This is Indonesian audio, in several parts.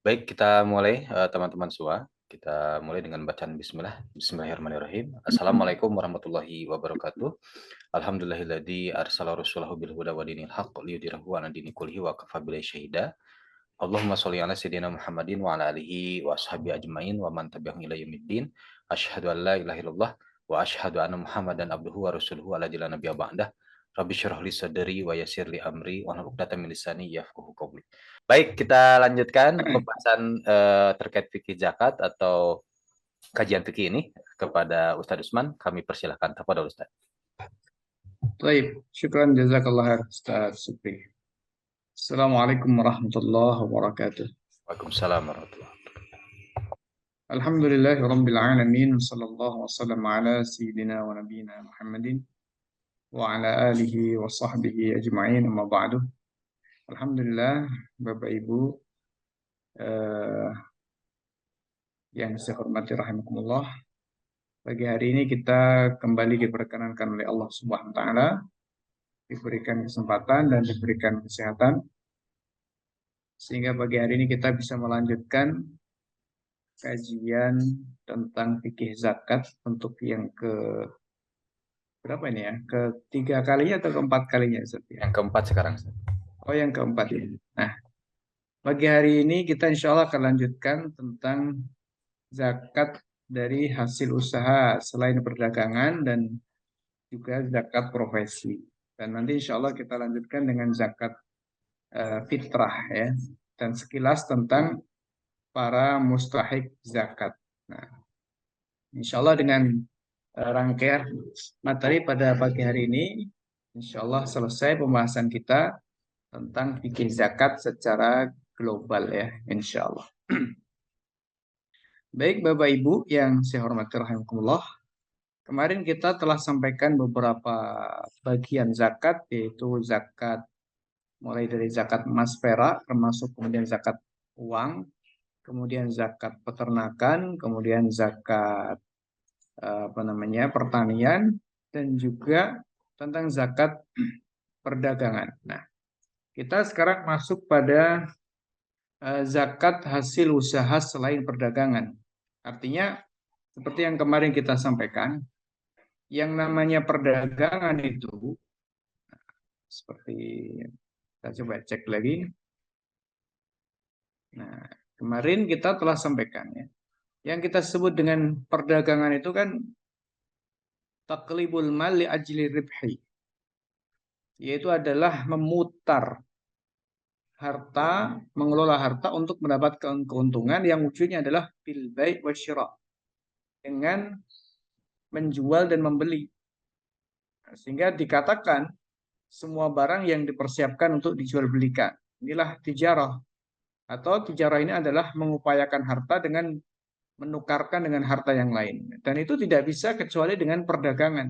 Baik, kita mulai teman-teman semua. Kita mulai dengan bacaan Bismillahirrahmanirrahim. Assalamualaikum warahmatullahi wabarakatuh. Alhamdulillahilladzi arsala rasulahu bil huda wa dinil haqq liyudhhirahu 'ala dini kullihi wa kafa billahi syahida. Allahumma sholli ala sayyidina Muhammadin wa ala alihi wa ashabi ajmain wa man tabi'ahum ila yaumiddin. Asyhadu an la ilaha illallah wa asyhadu anna Muhammadan abduhu wa rasuluhu ala jalla nabiyya ba'dah. Rabbi syrah li sadri wa yassir li amri wa hlul 'uqdatam min lisani yafqahu qawli. Baik, kita lanjutkan pembahasan terkait fikih zakat atau kajian fikih ini kepada Ustadz Usman. Kami persilahkan kepada Ustadz. Baik, syukran jazakallah khair Ustaz Supri. Assalamualaikum warahmatullahi wabarakatuh. Waalaikumsalam warahmatullahi wabarakatuh. Alhamdulillahirabbil alamin, sallallahu wasallam ala sayyidina wa nabiyina Muhammadin wa ala alihi wa sahbihi ajma'in, amma ba'du. Alhamdulillah, Bapak Ibu yang saya hormati rahimakumullah. Pagi hari ini kita kembali diperkenankan oleh Allah Subhanahu wa taala, diberikan kesempatan dan diberikan kesehatan sehingga pagi hari ini kita bisa melanjutkan kajian tentang fikih zakat untuk yang ke berapa ini ya? Ketiga kalinya atau keempat kalinya, Ustaz? Yang keempat sekarang. Oh, yang keempat ya. Nah, pagi hari ini kita insya Allah akan lanjutkan tentang zakat dari hasil usaha selain perdagangan dan juga zakat profesi. Dan nanti insya Allah kita lanjutkan dengan zakat fitrah ya. Dan sekilas tentang para mustahik zakat. Nah, insya Allah dengan rangkaian materi pada pagi hari ini, insya Allah selesai pembahasan kita tentang fikih zakat secara global ya, insya Allah. Baik Bapak Ibu yang saya hormati rahimakumullah, kemarin kita telah sampaikan beberapa bagian zakat, yaitu zakat mulai dari zakat emas perak, termasuk kemudian zakat uang, kemudian zakat peternakan, kemudian zakat pertanian, dan juga tentang zakat perdagangan. Nah, kita sekarang masuk pada zakat hasil usaha selain perdagangan. Artinya, seperti yang kemarin kita sampaikan, yang namanya perdagangan itu, seperti kita coba cek lagi. Nah, kemarin kita telah sampaikan ya, yang kita sebut dengan perdagangan itu kan taqlibul mal li ajli ribhi, yaitu adalah memutar harta, mengelola harta untuk mendapatkan keuntungan yang wujudnya adalah bil bai' wa syira, dengan menjual dan membeli. Sehingga dikatakan semua barang yang dipersiapkan untuk dijual belikan, inilah tijarah. Atau tijarah ini adalah mengupayakan harta dengan menukarkan dengan harta yang lain. Dan itu tidak bisa kecuali dengan perdagangan.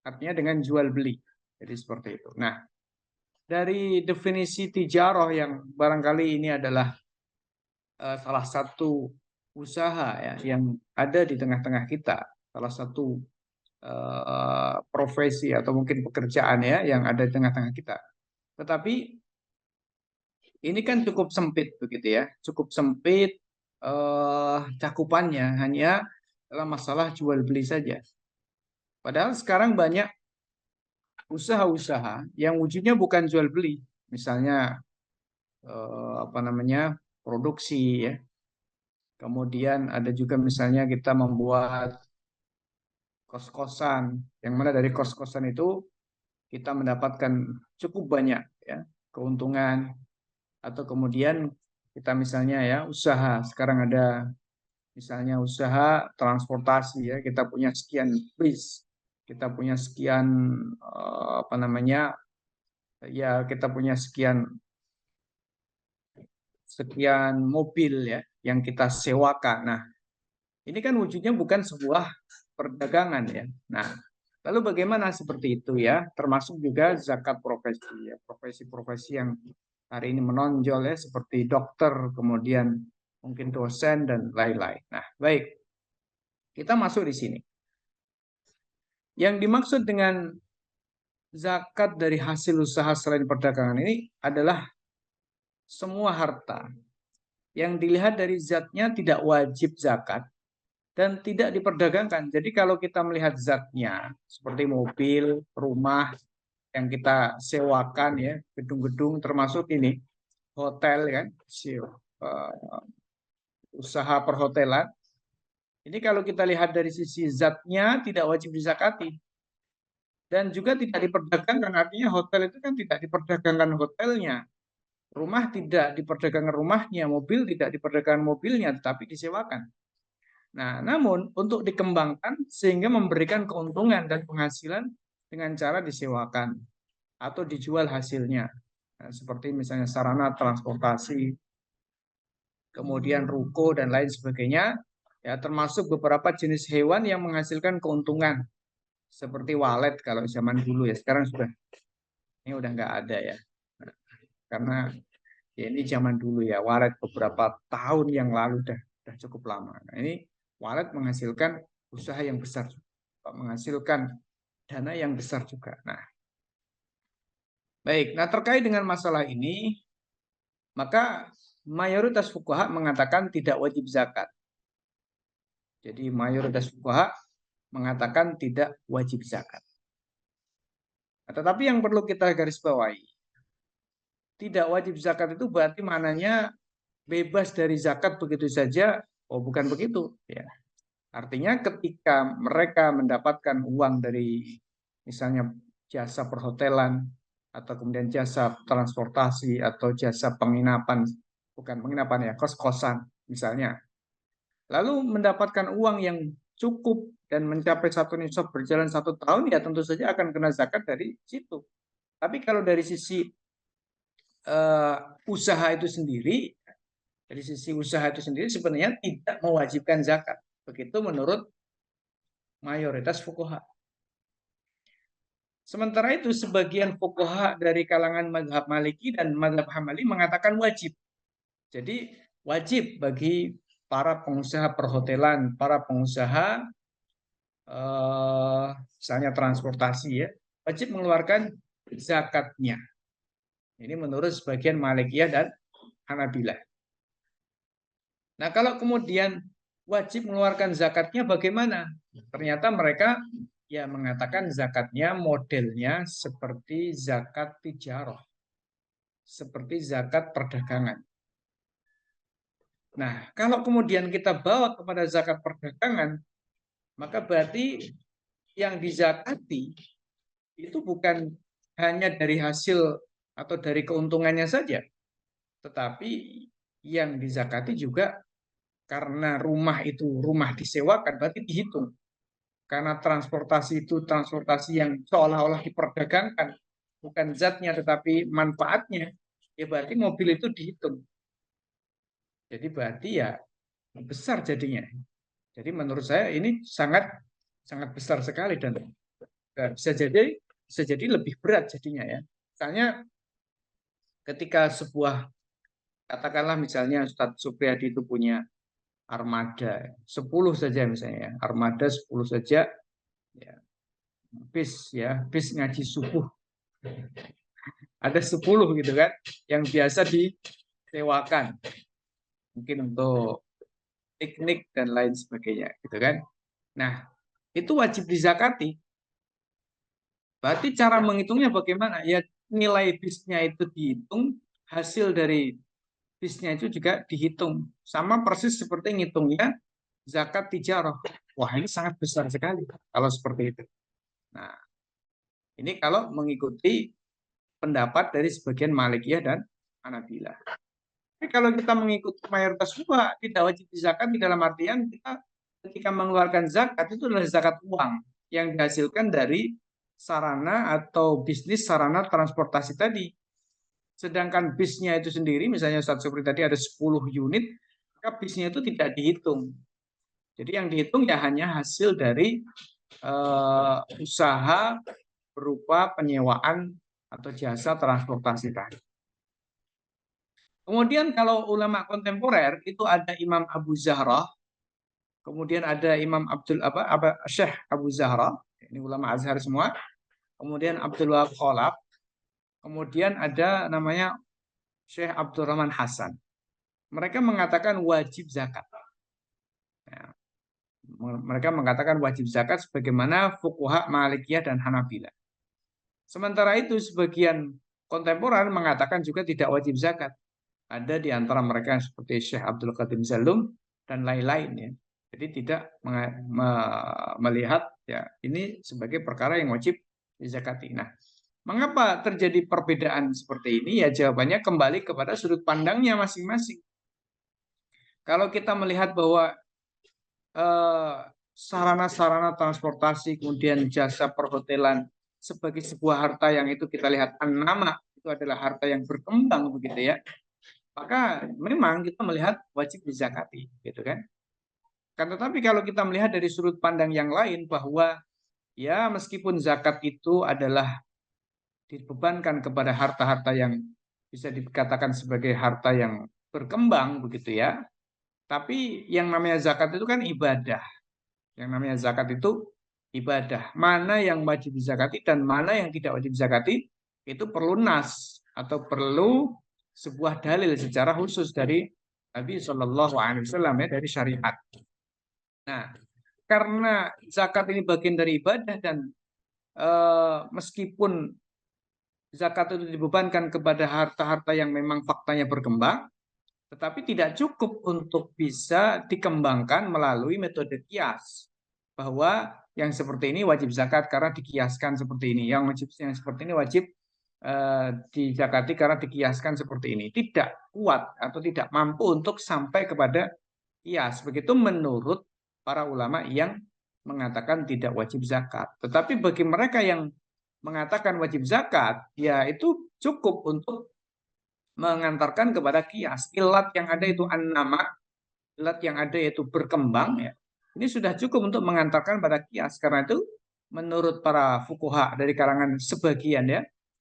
Artinya dengan jual beli. Jadi seperti itu. Nah, dari definisi tijarah yang barangkali ini adalah salah satu usaha ya yang ada di tengah-tengah kita, salah satu profesi atau mungkin pekerjaan ya yang ada di tengah-tengah kita. Tetapi ini kan cukup sempit begitu ya, cukup sempit cakupannya hanya dalam masalah jual beli saja. Padahal sekarang banyak usaha-usaha yang wujudnya bukan jual beli, misalnya produksi ya. Kemudian ada juga misalnya kita membuat kos-kosan, yang mana dari kos-kosan itu kita mendapatkan cukup banyak ya keuntungan. Atau kemudian kita misalnya ya usaha, sekarang ada misalnya usaha transportasi ya, kita punya sekian bis, kita punya sekian kita punya sekian mobil ya yang kita sewakan. Nah, ini kan wujudnya bukan sebuah perdagangan ya. Nah, lalu bagaimana seperti itu ya? Termasuk juga zakat profesi ya, profesi-profesi yang hari ini menonjol ya, seperti dokter, kemudian mungkin dosen dan lain-lain. Nah, baik. Kita masuk di sini. Yang dimaksud dengan zakat dari hasil usaha selain perdagangan ini adalah semua harta yang dilihat dari zatnya tidak wajib zakat dan tidak diperdagangkan. Jadi kalau kita melihat zatnya seperti mobil, rumah yang kita sewakan ya, gedung-gedung termasuk ini hotel kan, usaha perhotelan. Ini kalau kita lihat dari sisi zatnya tidak wajib dizakati dan juga tidak diperdagangkan. Artinya hotel itu kan tidak diperdagangkan hotelnya, rumah tidak diperdagangkan rumahnya, mobil tidak diperdagangkan mobilnya, tetapi disewakan. Nah, namun untuk dikembangkan sehingga memberikan keuntungan dan penghasilan dengan cara disewakan atau dijual hasilnya. Nah, seperti misalnya sarana transportasi, kemudian ruko dan lain sebagainya, ya termasuk beberapa jenis hewan yang menghasilkan keuntungan seperti walet kalau zaman dulu ya. Sekarang ini udah nggak ada ya. Karena ya ini zaman dulu ya, walet beberapa tahun yang lalu udah cukup lama. Nah, ini walet menghasilkan usaha yang besar, menghasilkan dana yang besar juga. Nah, baik. Nah, terkait dengan masalah ini, maka mayoritas fuqaha mengatakan tidak wajib zakat. Jadi mayoritas fuqaha mengatakan tidak wajib zakat. Nah, tetapi yang perlu kita garis bawahi, tidak wajib zakat itu berarti maknanya bebas dari zakat begitu saja. Oh, bukan begitu, ya. Artinya ketika mereka mendapatkan uang dari misalnya jasa perhotelan atau kemudian jasa transportasi atau jasa penginapan, bukan penginapan ya, kos-kosan misalnya. Lalu mendapatkan uang yang cukup dan mencapai satu nisab berjalan 1 tahun, ya tentu saja akan kena zakat dari situ. Tapi kalau dari sisi usaha itu sendiri, dari sisi usaha itu sendiri sebenarnya tidak mewajibkan zakat. Begitu menurut mayoritas fuqaha. Sementara itu sebagian fuqaha dari kalangan mazhab Maliki dan mazhab Hambali mengatakan wajib. Jadi wajib bagi para pengusaha perhotelan, para pengusaha misalnya transportasi ya, wajib mengeluarkan zakatnya. Ini menurut sebagian Malikiyah dan Hanabilah. Nah, kalau kemudian wajib mengeluarkan zakatnya bagaimana? Ternyata mereka ya mengatakan zakatnya modelnya seperti zakat tijarah, seperti zakat perdagangan. Nah, kalau kemudian kita bawa kepada zakat perdagangan, maka berarti yang dizakati itu bukan hanya dari hasil atau dari keuntungannya saja, tetapi yang dizakati juga karena rumah itu rumah disewakan, berarti dihitung. Karena transportasi itu transportasi yang seolah-olah diperdagangkan, bukan zatnya tetapi manfaatnya, ya berarti mobil itu dihitung. Jadi berarti ya besar jadinya. Jadi menurut saya ini sangat sangat besar sekali dan bisa jadi lebih berat jadinya ya. Misalnya ketika katakanlah misalnya Ustadz Supriyadi itu punya armada 10 saja misalnya, armada 10 saja ya, bis ngaji subuh ada 10 gitu kan yang biasa disewakan mungkin untuk piknik dan lain sebagainya gitu kan. Nah, itu wajib dizakati. Berarti cara menghitungnya bagaimana? Ya nilai bisnya itu dihitung, hasil dari bisnya itu juga dihitung. Sama persis seperti ngitungnya zakat tijarah. Wah, ini sangat besar sekali kalau seperti itu. Nah, ini kalau mengikuti pendapat dari sebagian Malikiyah dan Hanabilah. Tapi kalau kita mengikuti mayoritas fuqaha, tidak wajib zakat di dalam artian kita ketika mengeluarkan zakat itu adalah zakat uang yang dihasilkan dari sarana atau bisnis sarana transportasi tadi. Sedangkan bisnya itu sendiri, misalnya Ustadz Supri tadi ada 10 unit, maka bisnya itu tidak dihitung. Jadi yang dihitung ya hanya hasil dari usaha berupa penyewaan atau jasa transportasi tadi. Kemudian kalau ulama kontemporer itu ada Imam Abu Zahra, kemudian ada Imam Syekh Abu Zahra, ini ulama Azhar semua, kemudian Abdul Wahab Khalaf, kemudian ada namanya Syekh Abdurrahman Hasan. mereka mengatakan wajib zakat. Ya, mereka mengatakan wajib zakat sebagaimana fuqaha Malikiyah dan Hanabilah. Sementara itu sebagian kontemporer mengatakan juga tidak wajib zakat. Ada di antara mereka yang seperti Syekh Abdul Qadim Zalum dan lain-lain ya. Jadi tidak melihat ya ini sebagai perkara yang wajib dizakati. Nah, mengapa terjadi perbedaan seperti ini? Ya jawabannya kembali kepada sudut pandangnya masing-masing. Kalau kita melihat bahwa eh, sarana-sarana transportasi, kemudian jasa perhotelan sebagai sebuah harta yang itu kita lihat nama itu adalah harta yang berkembang begitu ya. Maka memang kita melihat wajib dizakati, gitu kan? Kan tetapi kalau kita melihat dari sudut pandang yang lain bahwa ya meskipun zakat itu adalah dibebankan kepada harta-harta yang bisa dikatakan sebagai harta yang berkembang begitu ya. Tapi yang namanya zakat itu kan ibadah. Yang namanya zakat itu ibadah. Mana yang wajib dizakati dan mana yang tidak wajib dizakati itu perlu nas atau perlu sebuah dalil secara khusus dari Nabi Shallallahu Alaihi Wasallam ya dari syariat. Nah, karena zakat ini bagian dari ibadah dan meskipun zakat itu dibebankan kepada harta-harta yang memang faktanya berkembang, tetapi tidak cukup untuk bisa dikembangkan melalui metode kias. Bahwa yang seperti ini wajib zakat karena dikiaskan seperti ini. Yang seperti ini wajib dizakati karena dikiaskan seperti ini. Tidak kuat atau tidak mampu untuk sampai kepada kias. Begitu menurut para ulama yang mengatakan tidak wajib zakat. Tetapi bagi mereka yang mengatakan wajib zakat, ya itu cukup untuk mengantarkan kepada kias. Ilat yang ada itu an-nama, ilat yang ada yaitu berkembang ya. Ini sudah cukup untuk mengantarkan pada kias. Karena itu menurut para fuqaha dari kalangan sebagian ya,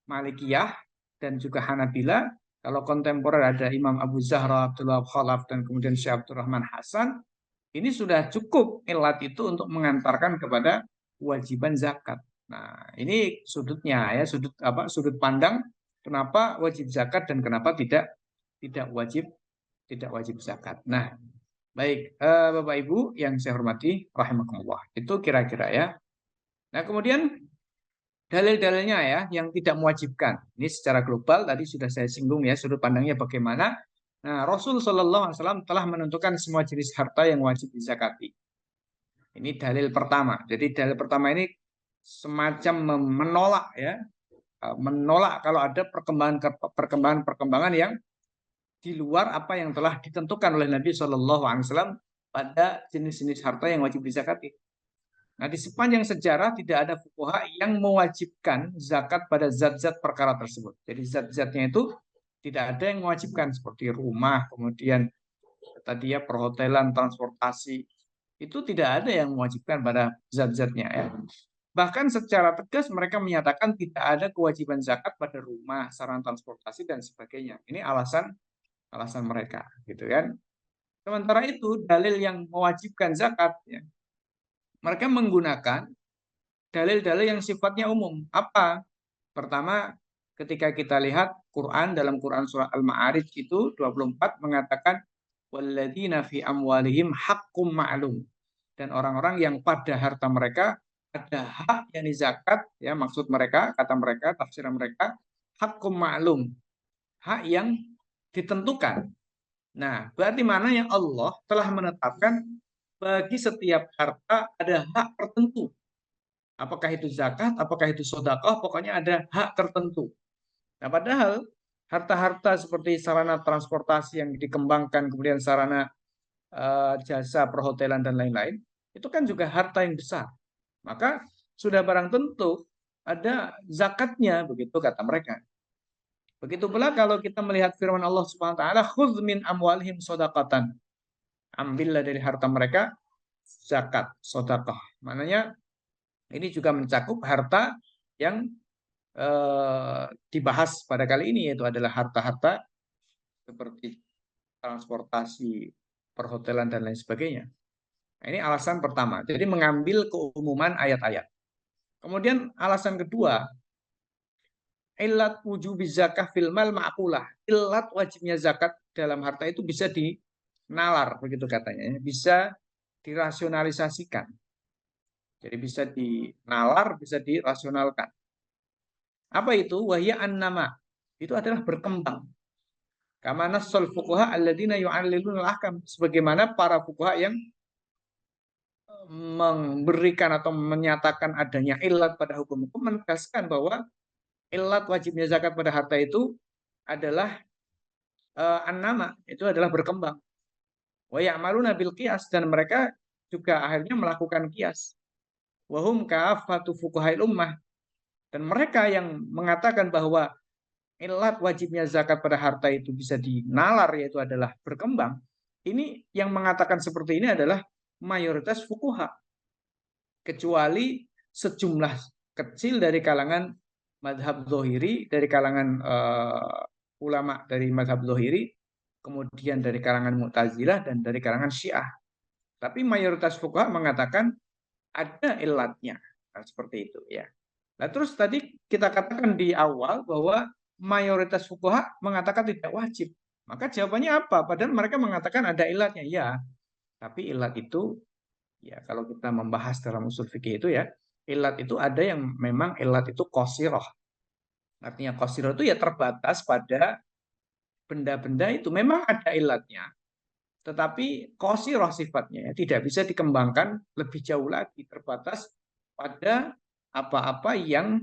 Malikiyah dan juga Hanabila, kalau kontemporer ada Imam Abu Zahra, Abdullah Khalaf dan kemudian Syekh Abdurrahman Hasan, ini sudah cukup ilat itu untuk mengantarkan kepada kewajiban zakat. Nah, ini sudutnya ya, sudut pandang kenapa wajib zakat dan kenapa tidak wajib zakat. Nah, baik Bapak Ibu yang saya hormati rahimakumullah. Itu kira-kira ya. Nah, kemudian dalil-dalilnya ya yang tidak mewajibkan. Ini secara global tadi sudah saya singgung ya sudut pandangnya bagaimana. Nah, Rasul Shallallahu Alaihi Wasallam telah menentukan semua jenis harta yang wajib dizakati. Ini dalil pertama. Jadi dalil pertama ini semacam menolak ya, menolak kalau ada perkembangan yang di luar apa yang telah ditentukan oleh Nabi Shallallahu Alaihi Wasallam pada jenis-jenis harta yang wajib dizakati. Nah, di sepanjang sejarah tidak ada fuqaha yang mewajibkan zakat pada zat-zat perkara tersebut. Jadi zat-zatnya itu tidak ada yang mewajibkan seperti rumah, kemudian tadi ya perhotelan, transportasi. Itu tidak ada yang mewajibkan pada zat-zatnya ya. Bahkan secara tegas mereka menyatakan tidak ada kewajiban zakat pada rumah, sarana transportasi dan sebagainya. Ini alasan mereka, gitu kan. Sementara itu dalil yang mewajibkan zakat ya, mereka menggunakan dalil-dalil yang sifatnya umum. Apa? Pertama, ketika kita lihat Quran dalam Quran surah Al-Ma'arij itu 24 mengatakan walladzina fi amwalihim haqqum ma'lum. Dan orang-orang yang pada harta mereka ada hak yang zakat ya maksud mereka kata mereka tafsiran mereka haqqum ma'lum, hak yang ditentukan. Nah, berarti mana yang Allah telah menetapkan bagi setiap harta ada hak tertentu. Apakah itu zakat, apakah itu sedekah, pokoknya ada hak tertentu. Nah, padahal harta-harta seperti sarana transportasi yang dikembangkan, kemudian sarana jasa perhotelan dan lain-lain, itu kan juga harta yang besar. Maka sudah barang tentu ada zakatnya, begitu kata mereka. Begitu pula kalau kita melihat firman Allah Subhanahu wa taala, "Khudz min amwalihim shadaqatan." Ambillah dari harta mereka zakat, sedekah. Maknanya ini juga mencakup harta yang dibahas pada kali ini yaitu adalah harta-harta seperti transportasi, perhotelan dan lain sebagainya. Nah, ini alasan pertama. Jadi mengambil keumuman ayat-ayat. Kemudian alasan kedua, ilat wujubi zakah fil mal ma'qulah. Ilat wajibnya zakat dalam harta itu bisa dinalar, begitu katanya, ya. Bisa dirasionalisasikan. Jadi bisa dinalar, bisa dirasionalkan. Apa itu? Wahya an-nama. Itu adalah berkembang. Kama nassal fuqaha alladziina yu'alliluna al-ahkam. Sebagaimana para fuqaha yang memberikan atau menyatakan adanya ilat pada hukum-hukum, menegaskan bahwa ilat wajibnya zakat pada harta itu adalah an-nama, itu adalah berkembang. Wa ya'maluna bil qiyas, dan mereka juga akhirnya melakukan qiyas. Wa hum kafatu fuqaha'il ummah, dan mereka yang mengatakan bahwa ilat wajibnya zakat pada harta itu bisa dinalar, yaitu adalah berkembang. Ini yang mengatakan seperti ini adalah mayoritas fuqaha, kecuali sejumlah kecil dari kalangan madhab zohiri, dari kalangan ulama dari madhab zohiri, kemudian dari kalangan Mu'tazilah, dan dari kalangan Syiah. Tapi mayoritas fuqaha mengatakan ada ilatnya. Nah, seperti itu ya. Nah, terus tadi kita katakan di awal bahwa mayoritas fuqaha mengatakan tidak wajib. Maka jawabannya apa? Padahal mereka mengatakan ada ilatnya. Ya, tapi ilat itu, ya kalau kita membahas dalam usul fikih itu ya, ilat itu ada yang memang ilat itu qasirah. Artinya qasirah itu ya terbatas pada benda-benda itu. Memang ada ilatnya, tetapi qasirah sifatnya, ya, tidak bisa dikembangkan lebih jauh lagi, terbatas pada apa-apa yang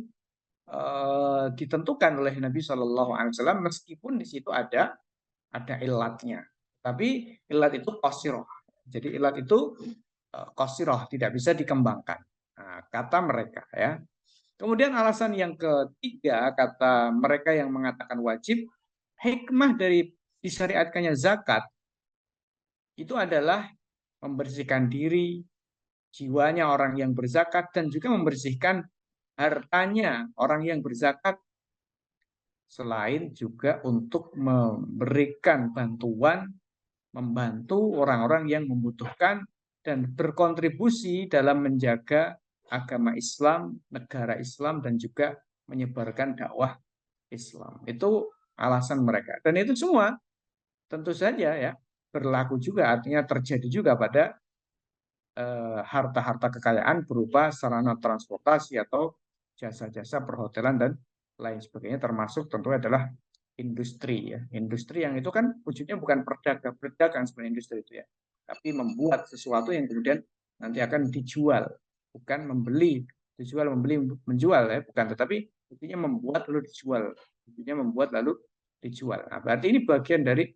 ditentukan oleh Nabi Shallallahu Alaihi Wasallam, meskipun di situ ada ilatnya. Tapi ilat itu qasirah. Jadi ilat itu qasirah, tidak bisa dikembangkan. Nah, kata mereka ya. Kemudian alasan yang ketiga, kata mereka yang mengatakan wajib, hikmah dari disyariatkannya zakat itu adalah membersihkan diri, jiwanya orang yang berzakat, dan juga membersihkan hartanya orang yang berzakat, selain juga untuk memberikan bantuan, membantu orang-orang yang membutuhkan, dan berkontribusi dalam menjaga agama Islam, negara Islam, dan juga menyebarkan dakwah Islam. Itu alasan mereka. Dan itu semua tentu saja ya berlaku juga, artinya terjadi juga pada harta-harta kekayaan berupa sarana transportasi atau jasa-jasa perhotelan dan lain sebagainya, termasuk tentu adalah industri ya. Industri yang itu kan wujudnya bukan berdagang sebenarnya industri itu ya, tapi membuat sesuatu yang kemudian nanti akan dijual, bukan membeli, dijual, membeli, menjual ya, bukan, tetapi intinya membuat lalu dijual, intinya membuat lalu dijual. Nah, berarti ini bagian dari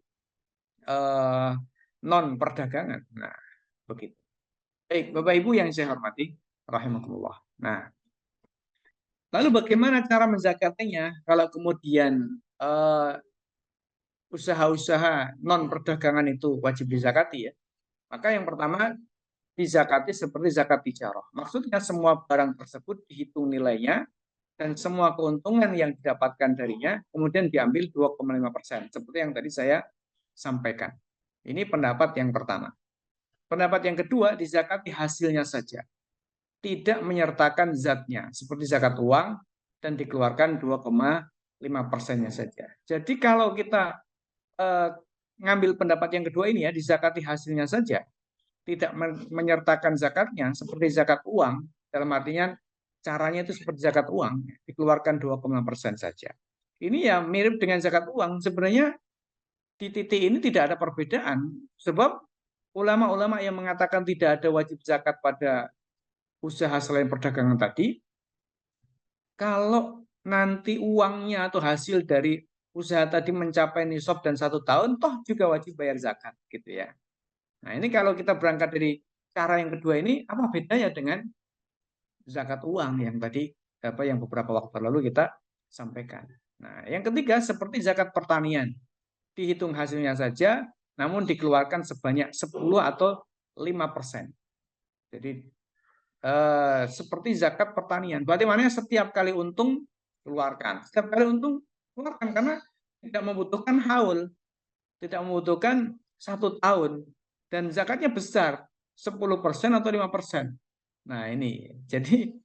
non perdagangan. Nah, begitu. Baik, Bapak Ibu yang saya hormati, rahimakumullah. Nah, lalu bagaimana cara menzakatinya kalau kemudian usaha-usaha non perdagangan itu wajib dizakati ya? Maka yang pertama, dizakati seperti zakat tijarah. Maksudnya semua barang tersebut dihitung nilainya dan semua keuntungan yang didapatkan darinya kemudian diambil 2,5%, seperti yang tadi saya sampaikan. Ini pendapat yang pertama. Pendapat yang kedua, dizakati hasilnya saja, tidak menyertakan zatnya, seperti zakat uang, dan dikeluarkan 2,5%-nya saja. Jadi kalau kita ngambil pendapat yang kedua ini ya, dizakati hasilnya saja, tidak menyertakan zakatnya, seperti zakat uang, dalam artian caranya itu seperti zakat uang, dikeluarkan 2,5% saja. Ini ya mirip dengan zakat uang. Sebenarnya di titik ini tidak ada perbedaan, sebab ulama-ulama yang mengatakan tidak ada wajib zakat pada usaha selain perdagangan tadi, kalau nanti uangnya atau hasil dari usaha tadi mencapai nisab dan 1 tahun, toh juga wajib bayar zakat, gitu ya. Nah, ini kalau kita berangkat dari cara yang kedua ini, apa bedanya dengan zakat uang yang tadi yang beberapa waktu lalu kita sampaikan. Nah, yang ketiga seperti zakat pertanian, dihitung hasilnya saja, namun dikeluarkan sebanyak 10 atau 5%. Jadi seperti zakat pertanian. Berarti maknanya setiap kali untung keluarkan, setiap kali untung keluarkan, karena tidak membutuhkan haul, tidak membutuhkan 1 tahun, dan zakatnya besar, 10% atau 5%. Nah ini, jadi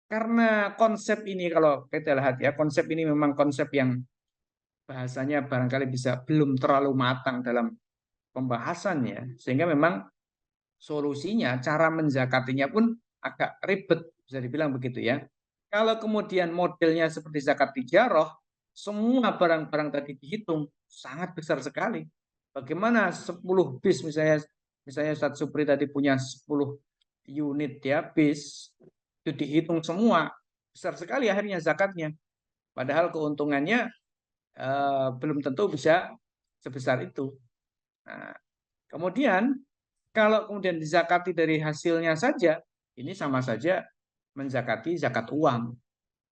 karena konsep ini kalau kita lihat ya, konsep ini memang konsep yang bahasanya barangkali belum terlalu matang dalam pembahasannya, sehingga memang solusinya, cara menzakatinya pun agak ribet, bisa dibilang begitu ya. Kalau kemudian modelnya seperti zakat tijarah, semua barang-barang tadi dihitung sangat besar sekali. Bagaimana 10 bis misalnya Ustadz Supri tadi punya 10 unit ya bis, itu dihitung semua, besar sekali akhirnya zakatnya. Padahal keuntungannya belum tentu bisa sebesar itu. Nah, kemudian kalau kemudian dizakati dari hasilnya saja, ini sama saja menzakati zakat uang.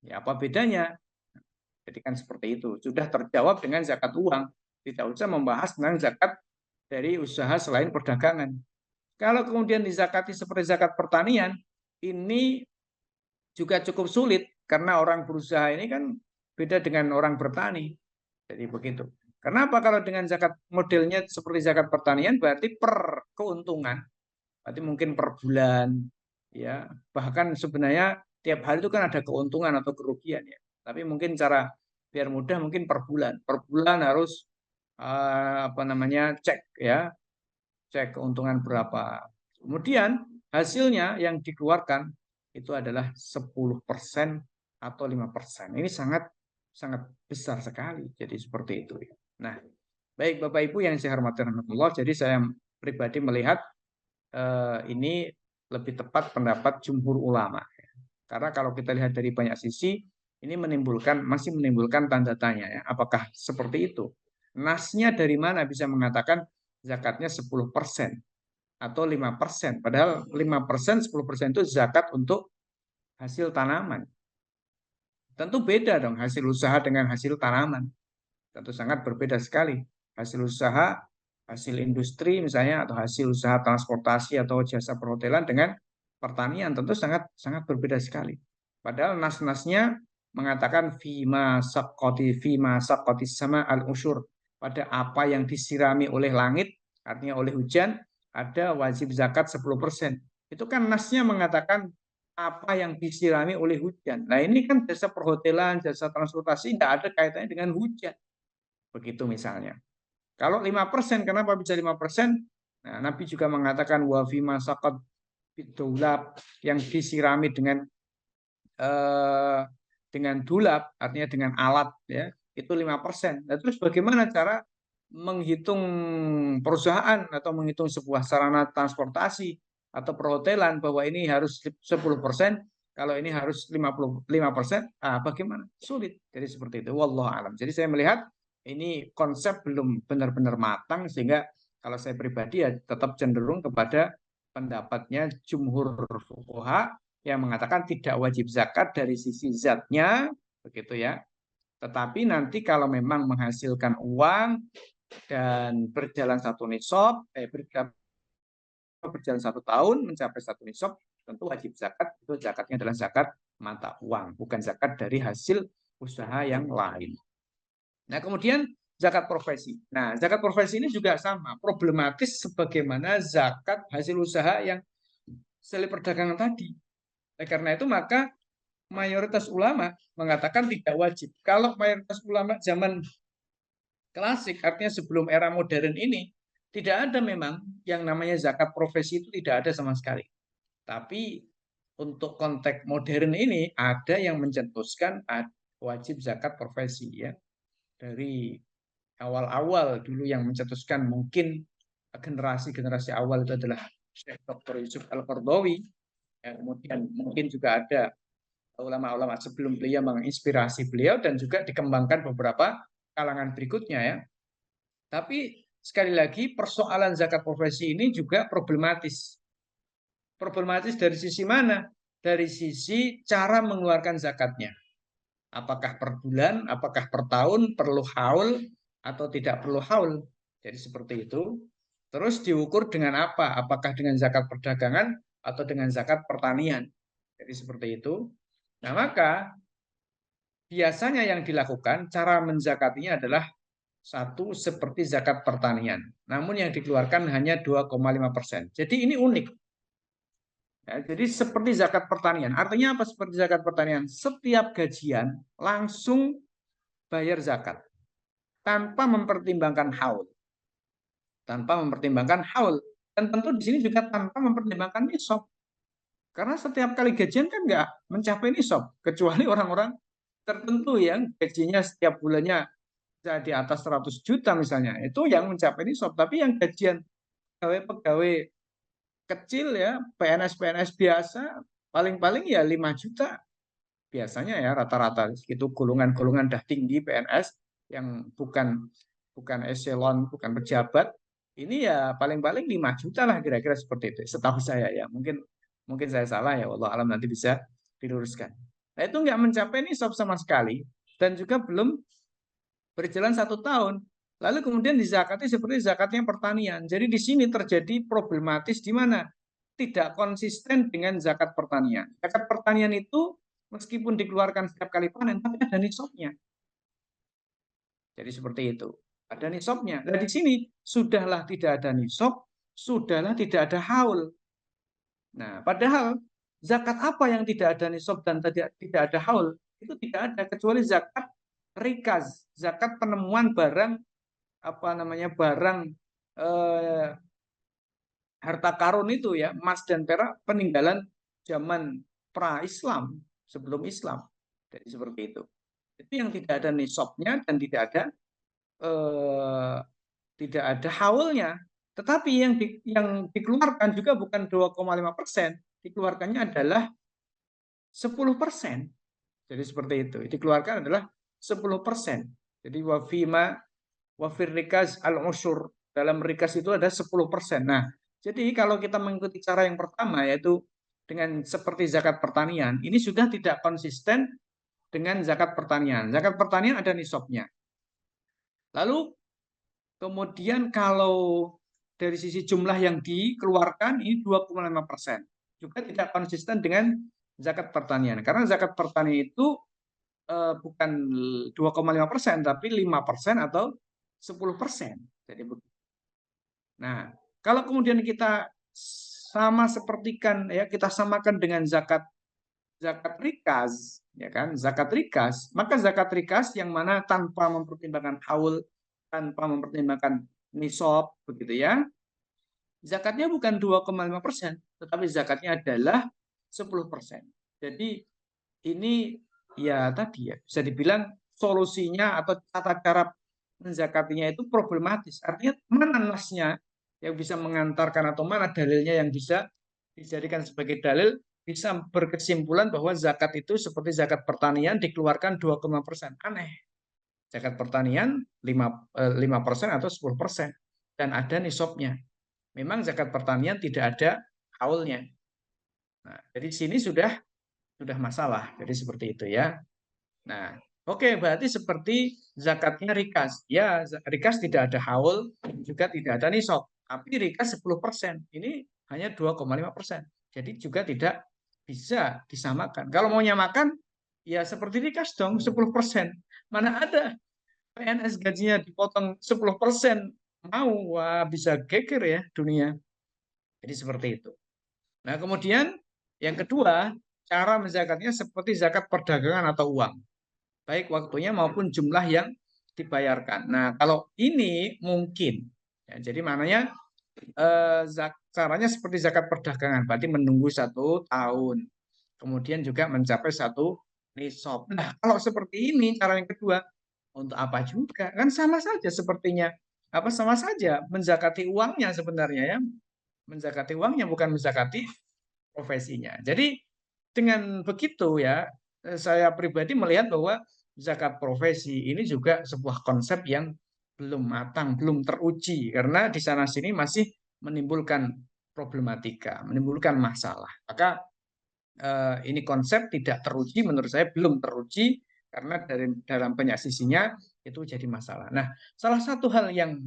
Ya, apa bedanya? Jadi kan seperti itu. Sudah terjawab dengan zakat uang. Tidak usah membahas tentang zakat dari usaha selain perdagangan. Kalau kemudian dizakati seperti zakat pertanian, ini juga cukup sulit karena orang berusaha ini kan beda dengan orang bertani. Jadi begitu. Kenapa kalau dengan zakat modelnya seperti zakat pertanian berarti per keuntungan, berarti mungkin per bulan, ya. Bahkan sebenarnya tiap hari itu kan ada keuntungan atau kerugian ya. Tapi mungkin cara biar mudah mungkin per bulan. Per bulan harus apa namanya cek ya, cek keuntungan berapa. Kemudian hasilnya yang dikeluarkan itu adalah 10% atau 5%. Ini sangat sangat besar sekali. Jadi seperti itu ya. Nah, baik Bapak Ibu yang saya hormati rahmatullah, jadi saya pribadi melihat ini lebih tepat pendapat jumhur ulama. Karena kalau kita lihat dari banyak sisi, ini masih menimbulkan tanda tanya ya, apakah seperti itu? Nasnya dari mana bisa mengatakan zakatnya 10% atau 5%? Padahal 5%, 10% itu zakat untuk hasil tanaman. Tentu beda dong hasil usaha dengan hasil tanaman. Tentu sangat berbeda sekali. Hasil usaha, hasil industri misalnya, atau hasil usaha transportasi atau jasa perhotelan dengan pertanian tentu sangat sangat berbeda sekali. Padahal nas-nasnya mengatakan fima sakoti sama al usyur, pada apa yang disirami oleh langit, artinya oleh hujan, ada wajib zakat 10%. Itu kan nasnya mengatakan apa yang disirami oleh hujan. Nah ini kan jasa perhotelan, jasa transportasi tidak ada kaitannya dengan hujan. Begitu misalnya. Kalau 5%, kenapa bisa 5%? Nah, Nabi juga mengatakan wa fima saqat bidulab, yang disirami eh, dengan dulab, artinya dengan alat ya, itu 5%. Nah, terus bagaimana cara menghitung perusahaan atau menghitung sebuah sarana transportasi atau perhotelan bahwa ini harus 10%, kalau ini harus 55%, bagaimana? Sulit. Jadi seperti itu. Wallahu alam. Jadi saya melihat ini konsep belum benar-benar matang, sehingga kalau saya pribadi ya tetap cenderung kepada pendapatnya jumhur fuqaha yang mengatakan tidak wajib zakat dari sisi zatnya, begitu ya. Tetapi nanti kalau memang menghasilkan uang dan berjalan satu nisab, berjalan 1 tahun mencapai satu nisab, tentu wajib zakat. Itu zakatnya adalah zakat mata uang, bukan zakat dari hasil usaha yang lain. Nah, kemudian zakat profesi. Nah, zakat profesi ini juga sama, problematis sebagaimana zakat hasil usaha yang seli perdagangan tadi. Karena itu maka mayoritas ulama mengatakan tidak wajib. Kalau mayoritas ulama zaman klasik, artinya sebelum era modern ini, tidak ada memang yang namanya zakat profesi, itu tidak ada sama sekali. Tapi untuk konteks modern ini ada yang mencetuskan wajib zakat profesi ya. Dari awal-awal dulu yang mencetuskan mungkin generasi-generasi awal itu adalah Syekh Dr. Yusuf Al-Qardawi. Ya, kemudian mungkin juga ada ulama-ulama sebelum beliau menginspirasi beliau dan juga dikembangkan beberapa kalangan berikutnya ya. Tapi sekali lagi persoalan zakat profesi ini juga problematis. Problematis dari sisi mana? Dari sisi cara mengeluarkan zakatnya. Apakah per bulan, apakah per tahun, perlu haul atau tidak perlu haul. Jadi seperti itu. Terus diukur dengan apa? Apakah dengan zakat perdagangan atau dengan zakat pertanian. Jadi seperti itu. Nah, maka biasanya yang dilakukan cara menzakatinya adalah satu seperti zakat pertanian. Namun yang dikeluarkan hanya 2,5%. Jadi ini unik. Ya, jadi seperti zakat pertanian. Artinya apa seperti zakat pertanian? Setiap gajian langsung bayar zakat. tanpa mempertimbangkan haul. Tanpa mempertimbangkan haul. Dan tentu di sini juga tanpa mempertimbangkan nisab. Karena setiap kali gajian kan nggak mencapai nisab. Kecuali orang-orang tertentu yang gajinya setiap bulannya di atas 100 juta misalnya. Itu yang mencapai nisab. Tapi yang gajian pegawai-pegawai kecil ya, PNS-PNS biasa, paling-paling ya 5 juta. Biasanya ya rata-rata itu golongan-golongan dah tinggi PNS yang bukan eselon, bukan pejabat. Ini ya paling-paling 5 juta lah kira-kira seperti itu. Setahu saya ya, mungkin saya salah ya, Allah alam nanti bisa diluruskan. Nah itu nggak mencapai nisab sama sekali dan juga belum berjalan 1 tahun. Lalu kemudian dizakati seperti zakatnya pertanian. Jadi di sini terjadi problematis di mana tidak konsisten dengan zakat pertanian. Zakat pertanian itu meskipun dikeluarkan setiap kali panen, tapi ada nisabnya. Jadi seperti itu. Ada nisabnya. Nah di sini sudahlah tidak ada nisab, sudahlah tidak ada haul. Nah padahal zakat apa yang tidak ada nisab dan tidak ada haul? Itu tidak ada kecuali zakat rikaz, zakat penemuan barang apa namanya barang eh, harta karun itu ya, emas dan perak peninggalan zaman pra-Islam, sebelum Islam. Jadi seperti itu. Itu yang tidak ada nisabnya dan eh, tidak ada haulnya. Tetapi yang dikeluarkan juga bukan 2,5%, dikeluarkannya adalah 10%. Jadi seperti itu. Dikeluarkan adalah 10%. Jadi wafir rikas al-usyur. Dalam rikas itu ada 10%. Nah, jadi kalau kita mengikuti cara yang pertama, yaitu dengan seperti zakat pertanian, ini sudah tidak konsisten dengan zakat pertanian. Zakat pertanian ada nisabnya. Lalu kemudian kalau dari sisi jumlah yang dikeluarkan ini 2,5%. Juga tidak konsisten dengan zakat pertanian. Karena zakat pertanian itu bukan 2,5%, tapi 5% atau 10%. Jadi nah, kalau kemudian kita sama sepertikan ya, kita samakan dengan zakat rikas, ya kan? Zakat rikas, maka zakat rikas yang mana tanpa mempertimbangkan haul, tanpa mempertimbangkan nisab, begitu ya. Zakatnya bukan 2,5%, tetapi zakatnya adalah 10%. Jadi ini ya tadi ya bisa dibilang solusinya atau tata cara menzakatinya itu problematis. Artinya mana nasnya yang bisa mengantarkan atau mana dalilnya yang bisa dijadikan sebagai dalil bisa berkesimpulan bahwa zakat itu seperti zakat pertanian dikeluarkan 2,5%. Aneh. Zakat pertanian 5% atau 10% dan ada nisabnya. Memang zakat pertanian tidak ada haulnya. Nah, dari sini sudah masalah. Jadi seperti itu ya. Nah, oke, berarti seperti zakatnya rikas. Ya, rikas tidak ada haul, juga tidak ada nisab. Tapi rikas 10%. Ini hanya 2,5%. Jadi juga tidak bisa disamakan. Kalau mau nyamakan, ya seperti rikas dong, 10%. Mana ada PNS gajinya dipotong 10%. Mau, wah bisa geger ya dunia. Jadi seperti itu. Nah, kemudian yang kedua, cara menzakatnya seperti zakat perdagangan atau uang. Baik waktunya maupun jumlah yang dibayarkan. Nah, kalau ini mungkin, ya, jadi maknanya caranya seperti zakat perdagangan, berarti menunggu 1 tahun, kemudian juga mencapai 1 nisab. Nah, kalau seperti ini cara yang kedua, untuk apa juga? Kan sama saja sepertinya, apa sama saja menzakati uangnya sebenarnya ya, menzakati uangnya bukan menzakati profesinya. Jadi dengan begitu ya, saya pribadi melihat bahwa zakat profesi ini juga sebuah konsep yang belum matang, belum teruji karena di sana sini masih menimbulkan problematika, menimbulkan masalah. Maka ini konsep tidak teruji, menurut saya belum teruji karena dalam banyak sisinya itu jadi masalah. Nah, salah satu hal yang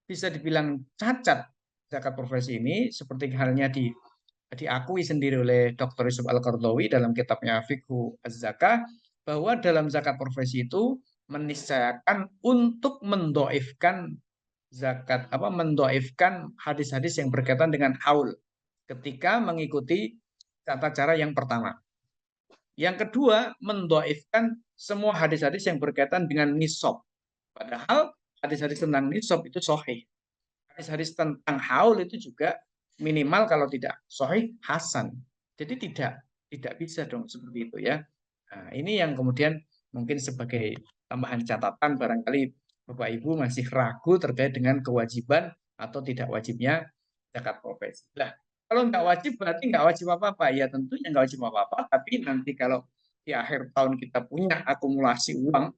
bisa dibilang cacat zakat profesi ini seperti halnya diakui sendiri oleh Dr. Yusuf Al-Qardawi dalam kitabnya Fiqhu Az-Zakah bahwa dalam zakat profesi itu meniscayakan untuk mendoifkan zakat mendoifkan hadis-hadis yang berkaitan dengan haul ketika mengikuti tata cara yang pertama. Yang kedua, mendoifkan semua hadis-hadis yang berkaitan dengan nisab. Padahal hadis-hadis tentang nisab itu sahih. Hadis-hadis tentang haul itu juga minimal kalau tidak sahih hasan. Jadi tidak bisa dong seperti itu ya. Nah, ini yang kemudian mungkin sebagai tambahan catatan barangkali Bapak Ibu masih ragu terkait dengan kewajiban atau tidak wajibnya zakat profesi. Nah, kalau nggak wajib berarti nggak wajib apa-apa. Ya tentunya nggak wajib apa-apa, tapi nanti kalau di akhir tahun kita punya akumulasi uang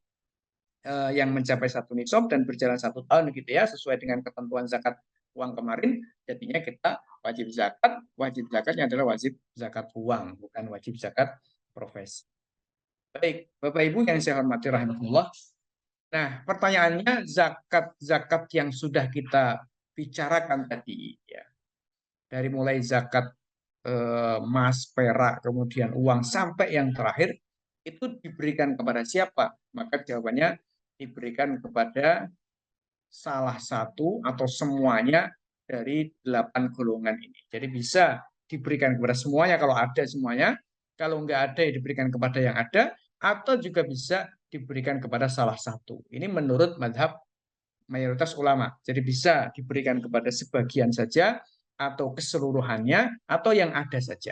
yang mencapai satu nisab dan berjalan 1 tahun gitu ya, sesuai dengan ketentuan zakat uang kemarin, jadinya kita wajib zakat. Wajib zakatnya adalah wajib zakat uang, bukan wajib zakat profesi. Baik, Bapak Ibu yang saya hormati rahimahullah. Nah, pertanyaannya zakat-zakat yang sudah kita bicarakan tadi ya, dari mulai zakat emas, perak, kemudian uang sampai yang terakhir itu diberikan kepada siapa? Maka jawabannya diberikan kepada salah satu atau semuanya dari 8 golongan ini. Jadi bisa diberikan kepada semuanya kalau ada semuanya, kalau nggak ada ya diberikan kepada yang ada, atau juga bisa diberikan kepada salah satu. Ini menurut madhab mayoritas ulama. Jadi bisa diberikan kepada sebagian saja, atau keseluruhannya, atau yang ada saja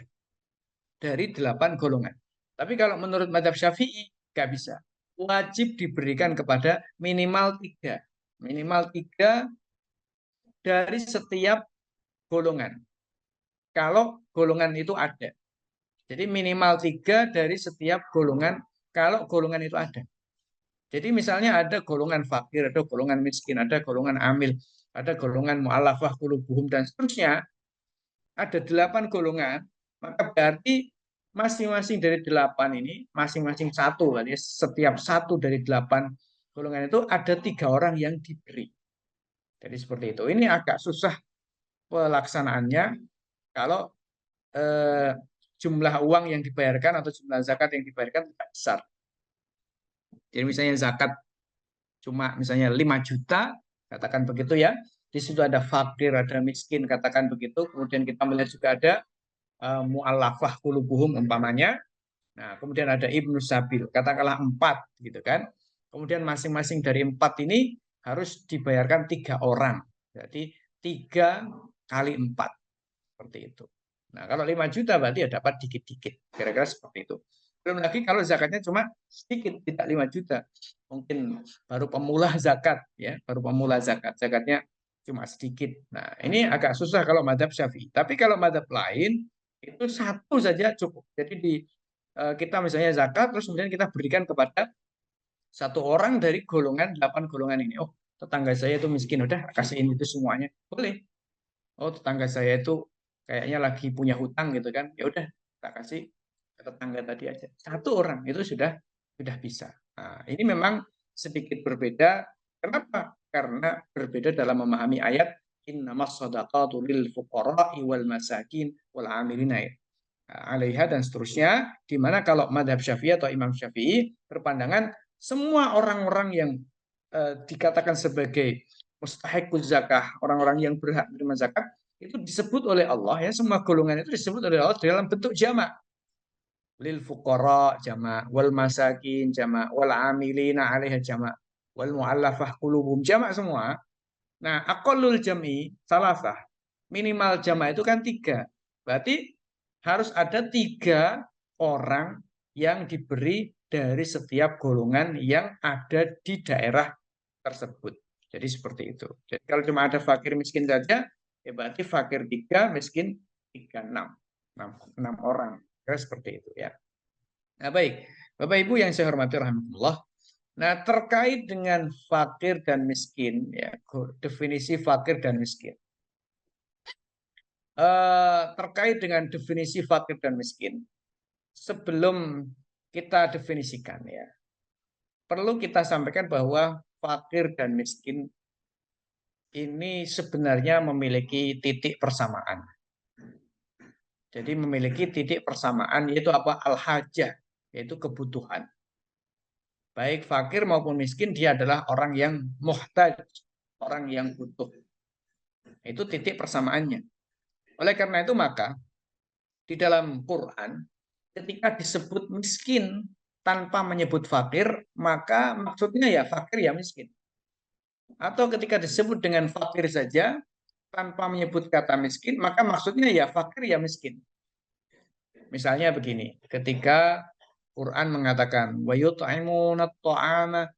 dari 8 golongan. Tapi kalau menurut madhab Syafi'i, nggak bisa. Wajib diberikan kepada minimal 3. Minimal 3 dari setiap golongan. Kalau golongan itu ada. Jadi minimal 3 dari setiap golongan kalau golongan itu ada. Jadi misalnya ada golongan fakir, ada golongan miskin, ada golongan amil, ada golongan mu'allafah qulubuhum dan seterusnya. Ada 8 golongan, maka berarti masing-masing dari 8 ini, masing-masing satu, setiap satu dari 8 golongan itu ada 3 orang yang diberi. Jadi seperti itu. Ini agak susah pelaksanaannya kalau eh, jumlah uang yang dibayarkan atau jumlah zakat yang dibayarkan tidak besar. Jadi misalnya zakat cuma misalnya 5 juta, katakan begitu ya. Di situ ada fakir, ada miskin, katakan begitu. Kemudian kita melihat juga ada mu'allafah qulubuhum umpamanya. Nah, kemudian ada Ibnu Sabil, katakanlah 4 gitu kan. Kemudian masing-masing dari 4 ini harus dibayarkan 3 orang. Jadi 3 kali 4 seperti itu. Nah, kalau 5 juta berarti ya dapat dikit-dikit. Kira-kira seperti itu. Belum lagi kalau zakatnya cuma sedikit, tidak 5 juta. Mungkin baru pemula zakat ya, baru pemula zakat. Zakatnya cuma sedikit. Nah, ini agak susah kalau madhab Syafi'i. Tapi kalau madhab lain itu satu saja cukup. Jadi kita misalnya zakat terus kemudian kita berikan kepada satu orang dari golongan 8 golongan ini. Oh, tetangga saya itu miskin, udah kasihin itu semuanya. Boleh. Oh, tetangga saya itu kayaknya lagi punya hutang gitu kan. Ya udah, kita kasih ke tetangga tadi aja. Satu orang itu sudah bisa. Nah, ini memang sedikit berbeda. Kenapa? Karena berbeda dalam memahami ayat innamas shadaqatu lil fuqara'i wal masakin wal 'amilina alaiha dan seterusnya, di mana kalau madhab Syafi'i atau Imam Syafi'i berpandangan semua orang-orang yang dikatakan sebagai mustahiquz zakah, orang-orang yang berhak menerima zakat, itu disebut oleh Allah ya, semua golongan itu disebut oleh Allah dalam bentuk jamak. Lil fuqara jamak, wal masakin jamak, wal amilina 'alaiha jamak, wal mu'allafah qulubuhum jamak semua. Nah, aqallul jam'i salasah. Minimal jamak itu kan 3. Berarti harus ada 3 orang yang diberi dari setiap golongan yang ada di daerah tersebut. Jadi seperti itu. Jadi kalau cuma ada fakir miskin saja, ya berarti fakir 3, miskin 3, 6. 6 orang. Kira seperti itu ya. Nah, baik. Bapak Ibu yang saya hormati rahimahullah. Nah, terkait dengan fakir dan miskin, ya, definisi fakir dan miskin. Terkait dengan definisi fakir dan miskin, sebelum kita definisikan ya, perlu kita sampaikan bahwa fakir dan miskin ini sebenarnya memiliki titik persamaan. Jadi memiliki titik persamaan yaitu apa? Al-hajah, yaitu kebutuhan. Baik fakir maupun miskin dia adalah orang yang muhtaj, orang yang butuh. Itu titik persamaannya. Oleh karena itu maka di dalam Quran ketika disebut miskin tanpa menyebut fakir, maka maksudnya ya fakir ya miskin. Atau ketika disebut dengan fakir saja tanpa menyebut kata miskin, maka maksudnya ya fakir ya miskin. Misalnya begini, ketika Quran mengatakan wa yut'imuna at'ama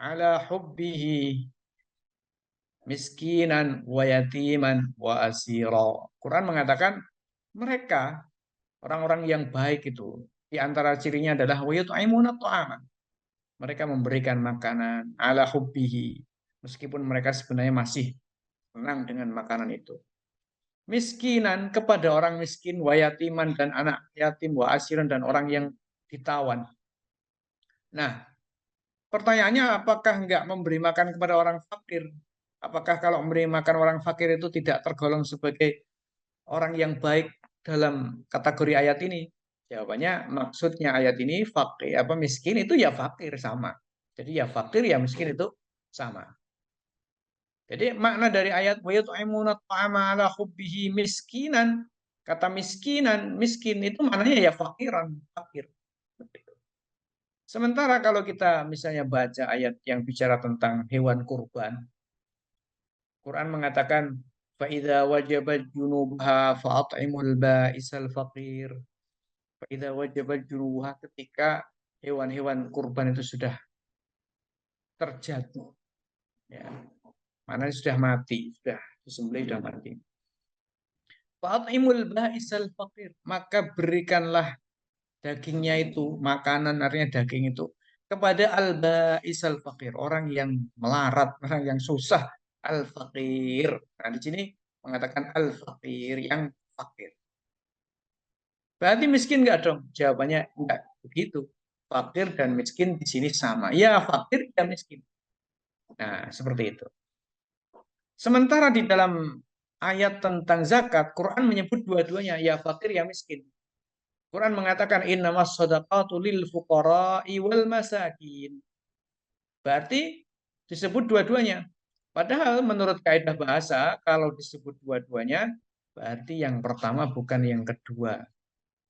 ala hubbihi miskinan wa yatiman wa asira. Quran mengatakan mereka orang-orang yang baik itu di antara cirinya adalah wa yut'imuna at'ama. Mereka memberikan makanan ala hubbihi meskipun mereka sebenarnya masih senang dengan makanan itu. Miskinan kepada orang miskin, wa yatiman dan anak yatim, wa asiran dan orang yang ditawan. Nah, pertanyaannya apakah enggak memberi makan kepada orang fakir? Apakah kalau memberi makan orang fakir itu tidak tergolong sebagai orang yang baik dalam kategori ayat ini? Jawabannya maksudnya ayat ini fakir apa miskin itu ya fakir sama. Jadi ya fakir ya miskin itu sama. Jadi makna dari ayat wa yut'imuna at'ama ala hubbihi miskinan, kata miskinan, miskin itu maknanya ya fakiran, fakir. Sementara kalau kita misalnya baca ayat yang bicara tentang hewan kurban, Quran mengatakan فَإِذَا وَجَبَتْ جُنُوبُهَا فَأَطْعِمُوا الْبَائِسَ الْفَقِيرَ. فَإِذَا وَجَبَتْ جُنُوبُهَا ketika hewan-hewan kurban itu sudah terjatuh, ya, mana sudah mati, sudah disembelih sudah mati. Fa'at'imul ba'isal faqir, maka berikanlah dagingnya itu, makanan artinya daging itu kepada al-ba'isal faqir, orang yang melarat, orang yang susah, al-faqir. Nah, di sini mengatakan al-faqir yang fakir. Berarti miskin enggak dong? Jawabannya enggak begitu. Fakir dan miskin di sini sama. Ya, fakir dan miskin. Nah, seperti itu. Sementara di dalam ayat tentang zakat, Quran menyebut dua-duanya, ya fakir ya miskin. Quran mengatakan innamas shadaqatu lil fuqara'i wal masakin. Berarti disebut dua-duanya. Padahal menurut kaidah bahasa, kalau disebut dua-duanya, berarti yang pertama bukan yang kedua.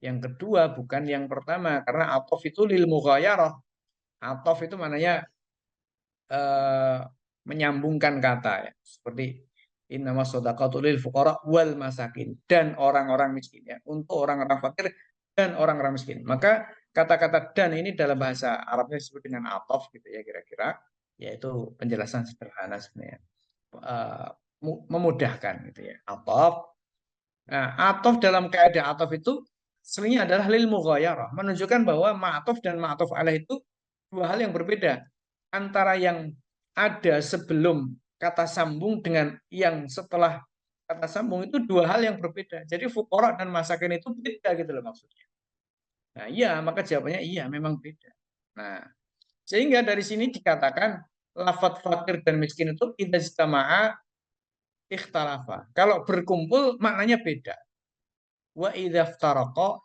Yang kedua bukan yang pertama, karena atof itu lil mughayarah. Atof itu maknanya eh, menyambungkan kata ya. Seperti innamas shadaqatu lil fuqara wal masakin, dan orang-orang miskin ya, untuk orang-orang fakir dan orang-orang miskin. Maka kata-kata dan ini dalam bahasa Arabnya disebut dengan atof gitu ya kira-kira, yaitu penjelasan sederhana sebenarnya. Eh, memudahkan gitu ya. Atof. Nah, atof dalam kaidah atof itu sebenarnya adalah lil mughayarah, menunjukkan bahwa ma'atof dan ma'atof alaih itu dua hal yang berbeda antara yang ada sebelum kata sambung dengan yang setelah kata sambung itu dua hal yang berbeda. Jadi fuqara dan masakin itu beda gitu loh maksudnya. Nah, iya, maka jawabannya iya, memang beda. Nah, sehingga dari sini dikatakan lafadz fakir dan miskin itu idza istama'a ikhtalafa. Kalau berkumpul maknanya beda. Wa idza iftaraqa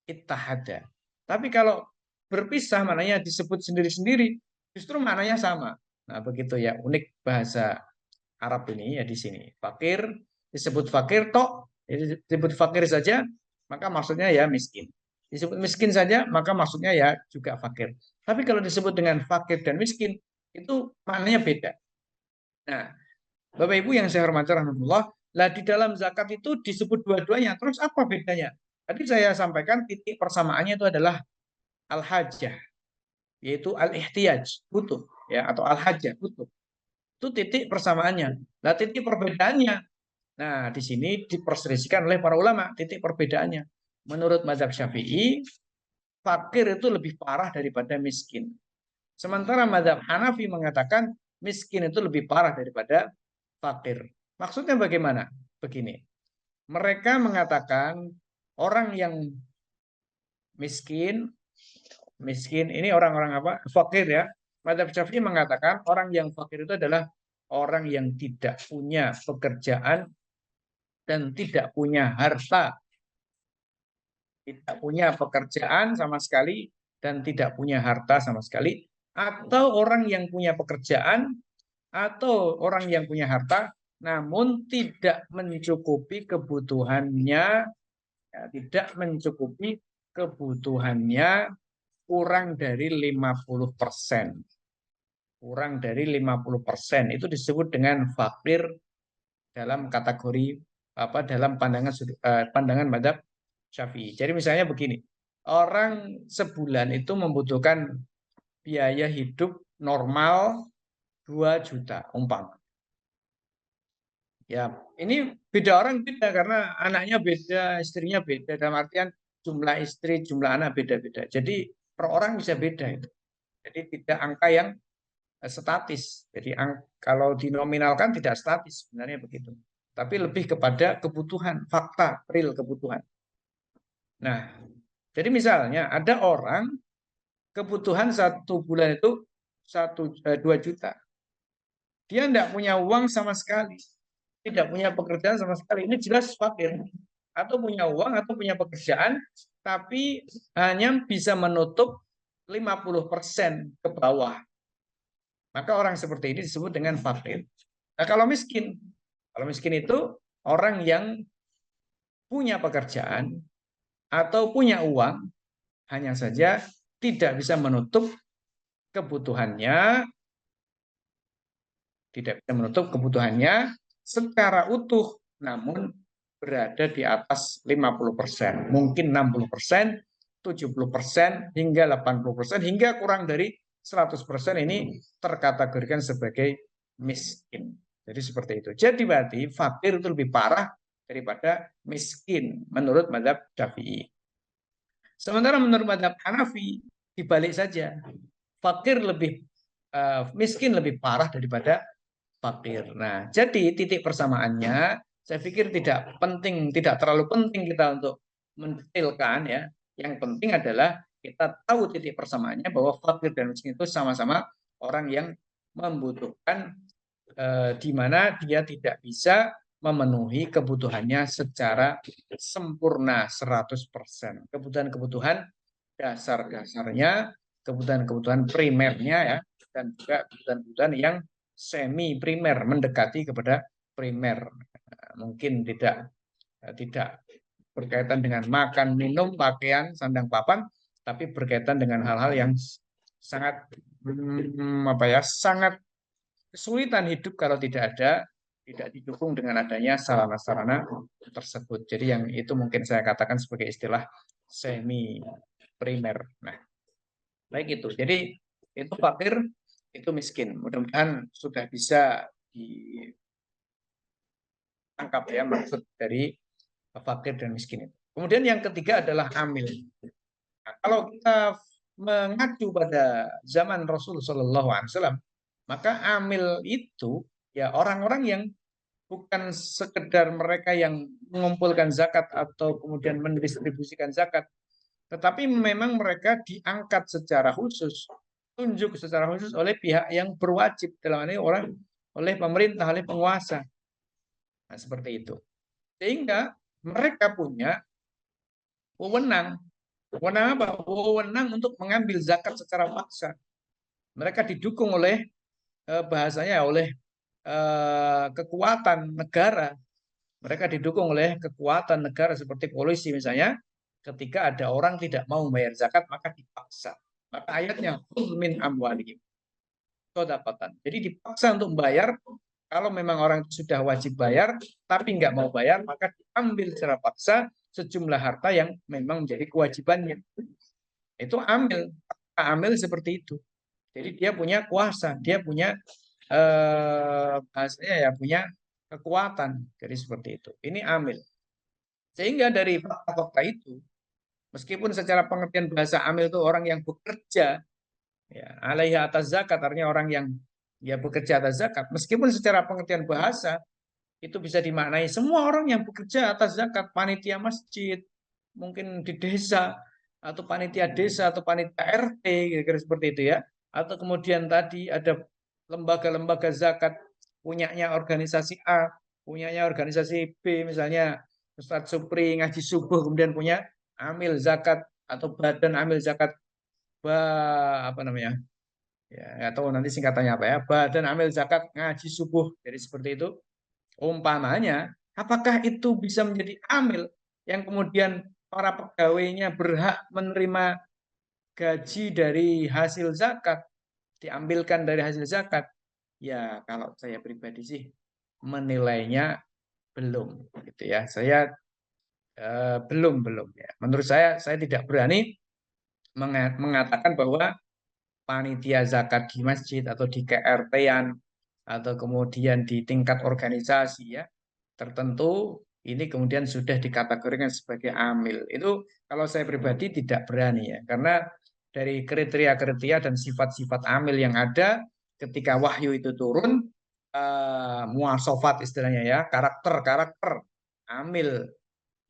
ittahada. Tapi kalau berpisah maknanya disebut sendiri-sendiri, justru maknanya sama. Nah, begitu ya unik bahasa Arab ini ya di sini. Fakir disebut fakir tok, disebut fakir saja, maka maksudnya ya miskin. Disebut miskin saja, maka maksudnya ya juga fakir. Tapi kalau disebut dengan fakir dan miskin, itu maknanya beda. Nah, Bapak Ibu yang saya hormati rahmatullah, lah di dalam zakat itu disebut dua-duanya. Terus apa bedanya? Tadi saya sampaikan titik persamaannya itu adalah al-hajah, yaitu al-ihtiyaj, butuh ya, atau al-hajah, butuh. Itu titik persamaannya. Nah, titik perbedaannya. Nah, di sini diperselisihkan oleh para ulama titik perbedaannya. Menurut mazhab Syafi'i, fakir itu lebih parah daripada miskin. Sementara mazhab Hanafi mengatakan miskin itu lebih parah daripada fakir. Maksudnya bagaimana? Begini. Mereka mengatakan orang yang miskin, miskin ini orang-orang apa? Fakir ya. Mazhab Syafi'i mengatakan orang yang fakir itu adalah orang yang tidak punya pekerjaan dan tidak punya harta, tidak punya pekerjaan sama sekali dan tidak punya harta sama sekali, atau orang yang punya pekerjaan atau orang yang punya harta namun tidak mencukupi kebutuhannya, ya, tidak mencukupi kebutuhannya kurang dari 50%. kurang dari 50%. Itu disebut dengan fakir dalam kategori dalam pandangan madzhab Syafi'i. Jadi misalnya begini, orang sebulan itu membutuhkan biaya hidup normal 2 juta umpama. Ya, ini beda orang beda karena anaknya beda, istrinya beda. Dalam artian jumlah istri, jumlah anak beda-beda. Jadi per orang bisa beda itu. Jadi tidak angka yang statis. Jadi kalau dinominalkan tidak statis sebenarnya begitu. Tapi lebih kepada kebutuhan, fakta, real kebutuhan. Nah, jadi misalnya ada orang kebutuhan 1 bulan itu 2 juta. Dia tidak punya uang sama sekali, tidak punya pekerjaan sama sekali. Ini jelas fakir. Atau punya uang atau punya pekerjaan, tapi hanya bisa menutup 50% ke bawah. Maka orang seperti ini disebut dengan fakir. Nah, kalau miskin itu orang yang punya pekerjaan atau punya uang, hanya saja tidak bisa menutup kebutuhannya, secara utuh, namun berada di atas 50%, mungkin 60%, 70%, hingga 80%, hingga kurang dari 100% ini terkategorikan sebagai miskin. Jadi seperti itu. Jadi berarti fakir itu lebih parah daripada miskin menurut mazhab Syafi'i. Sementara menurut mazhab Hanafi dibalik saja. Miskin lebih parah daripada fakir. Nah, jadi titik persamaannya saya pikir tidak terlalu penting kita untuk mendetailkan ya. Yang penting adalah kita tahu titik persamaannya bahwa fakir dan miskin itu sama-sama orang yang membutuhkan di mana dia tidak bisa memenuhi kebutuhannya secara sempurna 100%. Kebutuhan-kebutuhan dasar-dasarnya, kebutuhan-kebutuhan primernya ya, dan juga kebutuhan-kebutuhan yang semi primer mendekati kepada primer. Mungkin tidak berkaitan dengan makan, minum, pakaian, sandang, papan, tapi berkaitan dengan hal-hal yang sangat sangat kesulitan hidup kalau tidak didukung dengan adanya sarana-sarana tersebut. Jadi yang itu mungkin saya katakan sebagai istilah semi primer. Nah, baik itu. Jadi itu fakir, itu miskin. Mudah-mudahan sudah bisa ditangkap ya maksud dari fakir dan miskin itu. Kemudian yang ketiga adalah amil. Nah, kalau kita mengacu pada zaman Rasul Shallallahu Alaihi Wasallam, maka amil itu ya orang-orang yang bukan sekedar mereka yang mengumpulkan zakat atau kemudian mendistribusikan zakat, tetapi memang mereka diangkat secara khusus, tunjuk secara khusus oleh pihak yang berwajib, dalam ini oleh pemerintah, oleh penguasa. Nah, seperti itu. Sehingga mereka punya wewenang. Wewenang apa? Wewenang untuk mengambil zakat secara paksa. Mereka didukung oleh bahasanya oleh kekuatan negara. Mereka didukung oleh kekuatan negara seperti polisi misalnya. Ketika ada orang tidak mau membayar zakat, maka dipaksa. Maka ayatnya min amwalihim sodaqatan. Jadi dipaksa untuk membayar. Kalau memang orang itu sudah wajib bayar, tapi nggak mau bayar, maka diambil secara paksa sejumlah harta yang memang menjadi kewajibannya. Itu amil. Amil seperti itu. Jadi dia punya kuasa, dia punya bahasanya ya punya kekuatan. Jadi seperti itu. Ini amil. Sehingga dari fakta-fakta itu, meskipun secara pengertian bahasa amil itu orang yang bekerja, ya, alaiha atas zakat, artinya orang yang ya bekerja atas zakat. Meskipun secara pengertian bahasa itu bisa dimaknai semua orang yang bekerja atas zakat, panitia masjid, mungkin di desa, atau panitia desa, atau panitia RT, kira-kira seperti itu ya. Atau kemudian tadi ada lembaga-lembaga zakat, punyanya organisasi A, punyanya organisasi B, misalnya Ustadz Supri ngaji subuh, kemudian punya amil zakat, atau badan amil zakat, apa namanya, ya atau nanti singkatannya apa ya, badan amil zakat ngaji subuh. Jadi seperti itu. Umpamanya, apakah itu bisa menjadi amil yang kemudian para pegawainya berhak menerima gaji dari hasil zakat? diambilkan dari hasil zakat? Ya, kalau saya pribadi sih menilainya belum, gitu ya. Saya belum ya. Menurut saya tidak berani mengatakan bahwa panitia zakat di masjid atau di KRT-an atau kemudian di tingkat organisasi ya tertentu ini kemudian sudah dikategorikan sebagai amil. Itu kalau saya pribadi tidak berani ya, karena dari kriteria-kriteria dan sifat-sifat amil yang ada ketika wahyu itu turun, muasofat istilahnya ya, karakter-karakter amil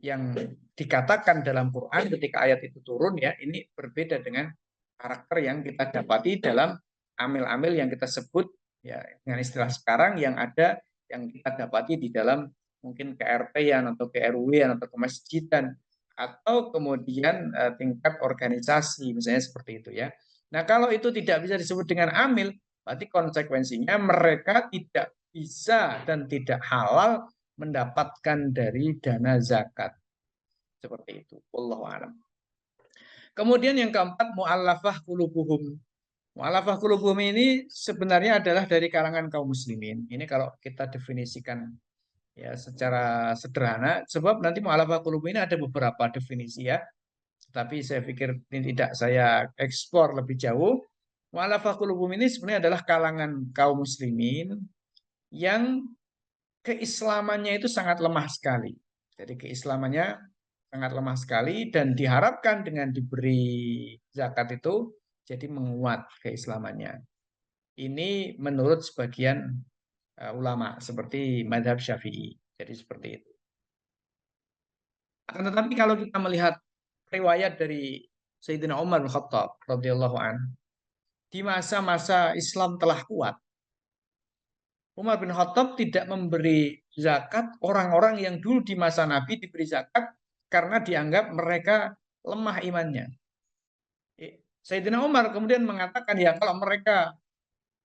yang dikatakan dalam Quran ketika ayat itu turun ya, ini berbeda dengan karakter yang kita dapati dalam amil-amil yang kita sebut ya dengan istilah sekarang yang ada yang kita dapati di dalam mungkin KRT-an atau KRW-an atau kemasjidan atau kemudian tingkat organisasi misalnya seperti itu ya. Nah, kalau itu tidak bisa disebut dengan amil, berarti konsekuensinya mereka tidak bisa dan tidak halal mendapatkan dari dana zakat. Seperti itu. Wallahu a'lam. Kemudian yang keempat, mu'allafah qulubuhum. Mu'allafah qulubuhum ini sebenarnya adalah dari kalangan kaum muslimin. Ini kalau kita definisikan ya secara sederhana, sebab nanti mu'allafah qulubuhum ini ada beberapa definisi ya. Tapi saya pikir ini tidak saya eksplor lebih jauh. Mu'allafah qulubuhum ini sebenarnya adalah kalangan kaum muslimin yang keislamannya itu sangat lemah sekali. Jadi keislamannya sangat lemah sekali dan diharapkan dengan diberi zakat itu jadi menguat keislamannya. Ini menurut sebagian ulama seperti madhab Syafi'i. Jadi seperti itu. Akan tetapi kalau kita melihat riwayat dari Sayyidina Umar bin Khattab radhiyallahu an, di masa-masa Islam telah kuat, Umar bin Khattab tidak memberi zakat orang-orang yang dulu di masa Nabi diberi zakat karena dianggap mereka lemah imannya. Sayyidina Umar kemudian mengatakan ya kalau mereka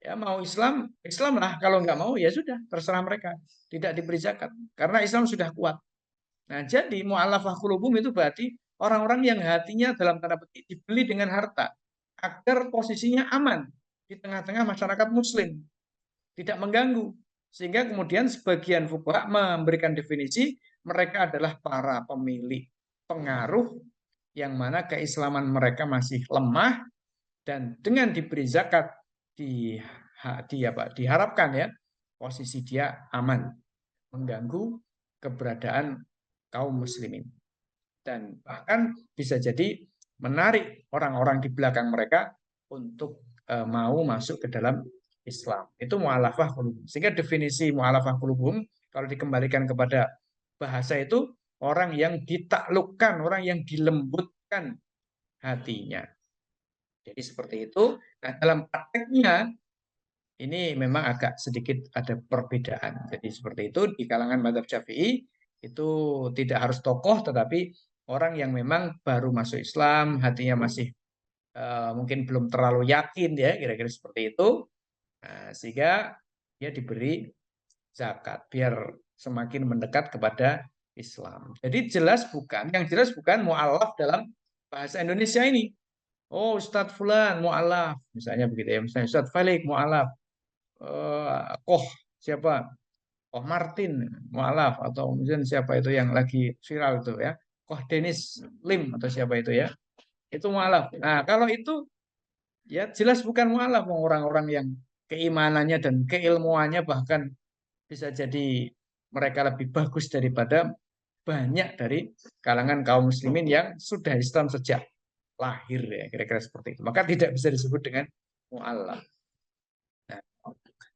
ya mau Islam, Islamlah. Kalau nggak mau ya sudah terserah mereka. Tidak diberi zakat karena Islam sudah kuat. Nah jadi mu'allafah qulubum itu berarti orang-orang yang hatinya dalam tanda petik dibeli dengan harta agar posisinya aman di tengah-tengah masyarakat Muslim, tidak mengganggu. Sehingga kemudian sebagian fuqaha memberikan definisi mereka adalah para pemilik pengaruh yang mana keislaman mereka masih lemah dan dengan diberi zakat diharapkan ya posisi dia aman, mengganggu keberadaan kaum muslimin dan bahkan bisa jadi menarik orang-orang di belakang mereka untuk mau masuk ke dalam Islam. Itu mu'alafah qulubum. Sehingga definisi mu'alafah qulubum kalau dikembalikan kepada bahasa itu orang yang ditaklukkan, orang yang dilembutkan hatinya. Jadi seperti itu. Nah, dalam prakteknya ini memang agak sedikit ada perbedaan. Jadi seperti itu di kalangan mazhab Syafi'i itu tidak harus tokoh tetapi orang yang memang baru masuk Islam, hatinya masih mungkin belum terlalu yakin ya, kira-kira seperti itu. Nah, sehingga dia diberi zakat biar semakin mendekat kepada Islam. Jadi yang jelas bukan mu'alaf dalam bahasa Indonesia ini. Oh, Ustadz Fulan mu'alaf, misalnya begitu ya. Misalnya Ustadz Falik mu'alaf, Koh siapa? Koh Martin mu'alaf atau mungkin siapa itu yang lagi viral itu ya. Koh Dennis Lim atau siapa itu ya. Itu mu'alaf. Nah, kalau itu ya jelas bukan mu'alaf orang-orang yang keimanannya dan keilmuannya bahkan bisa jadi mereka lebih bagus daripada banyak dari kalangan kaum muslimin yang sudah Islam sejak lahir ya kira-kira seperti itu. Maka tidak bisa disebut dengan mu'alaf. Nah,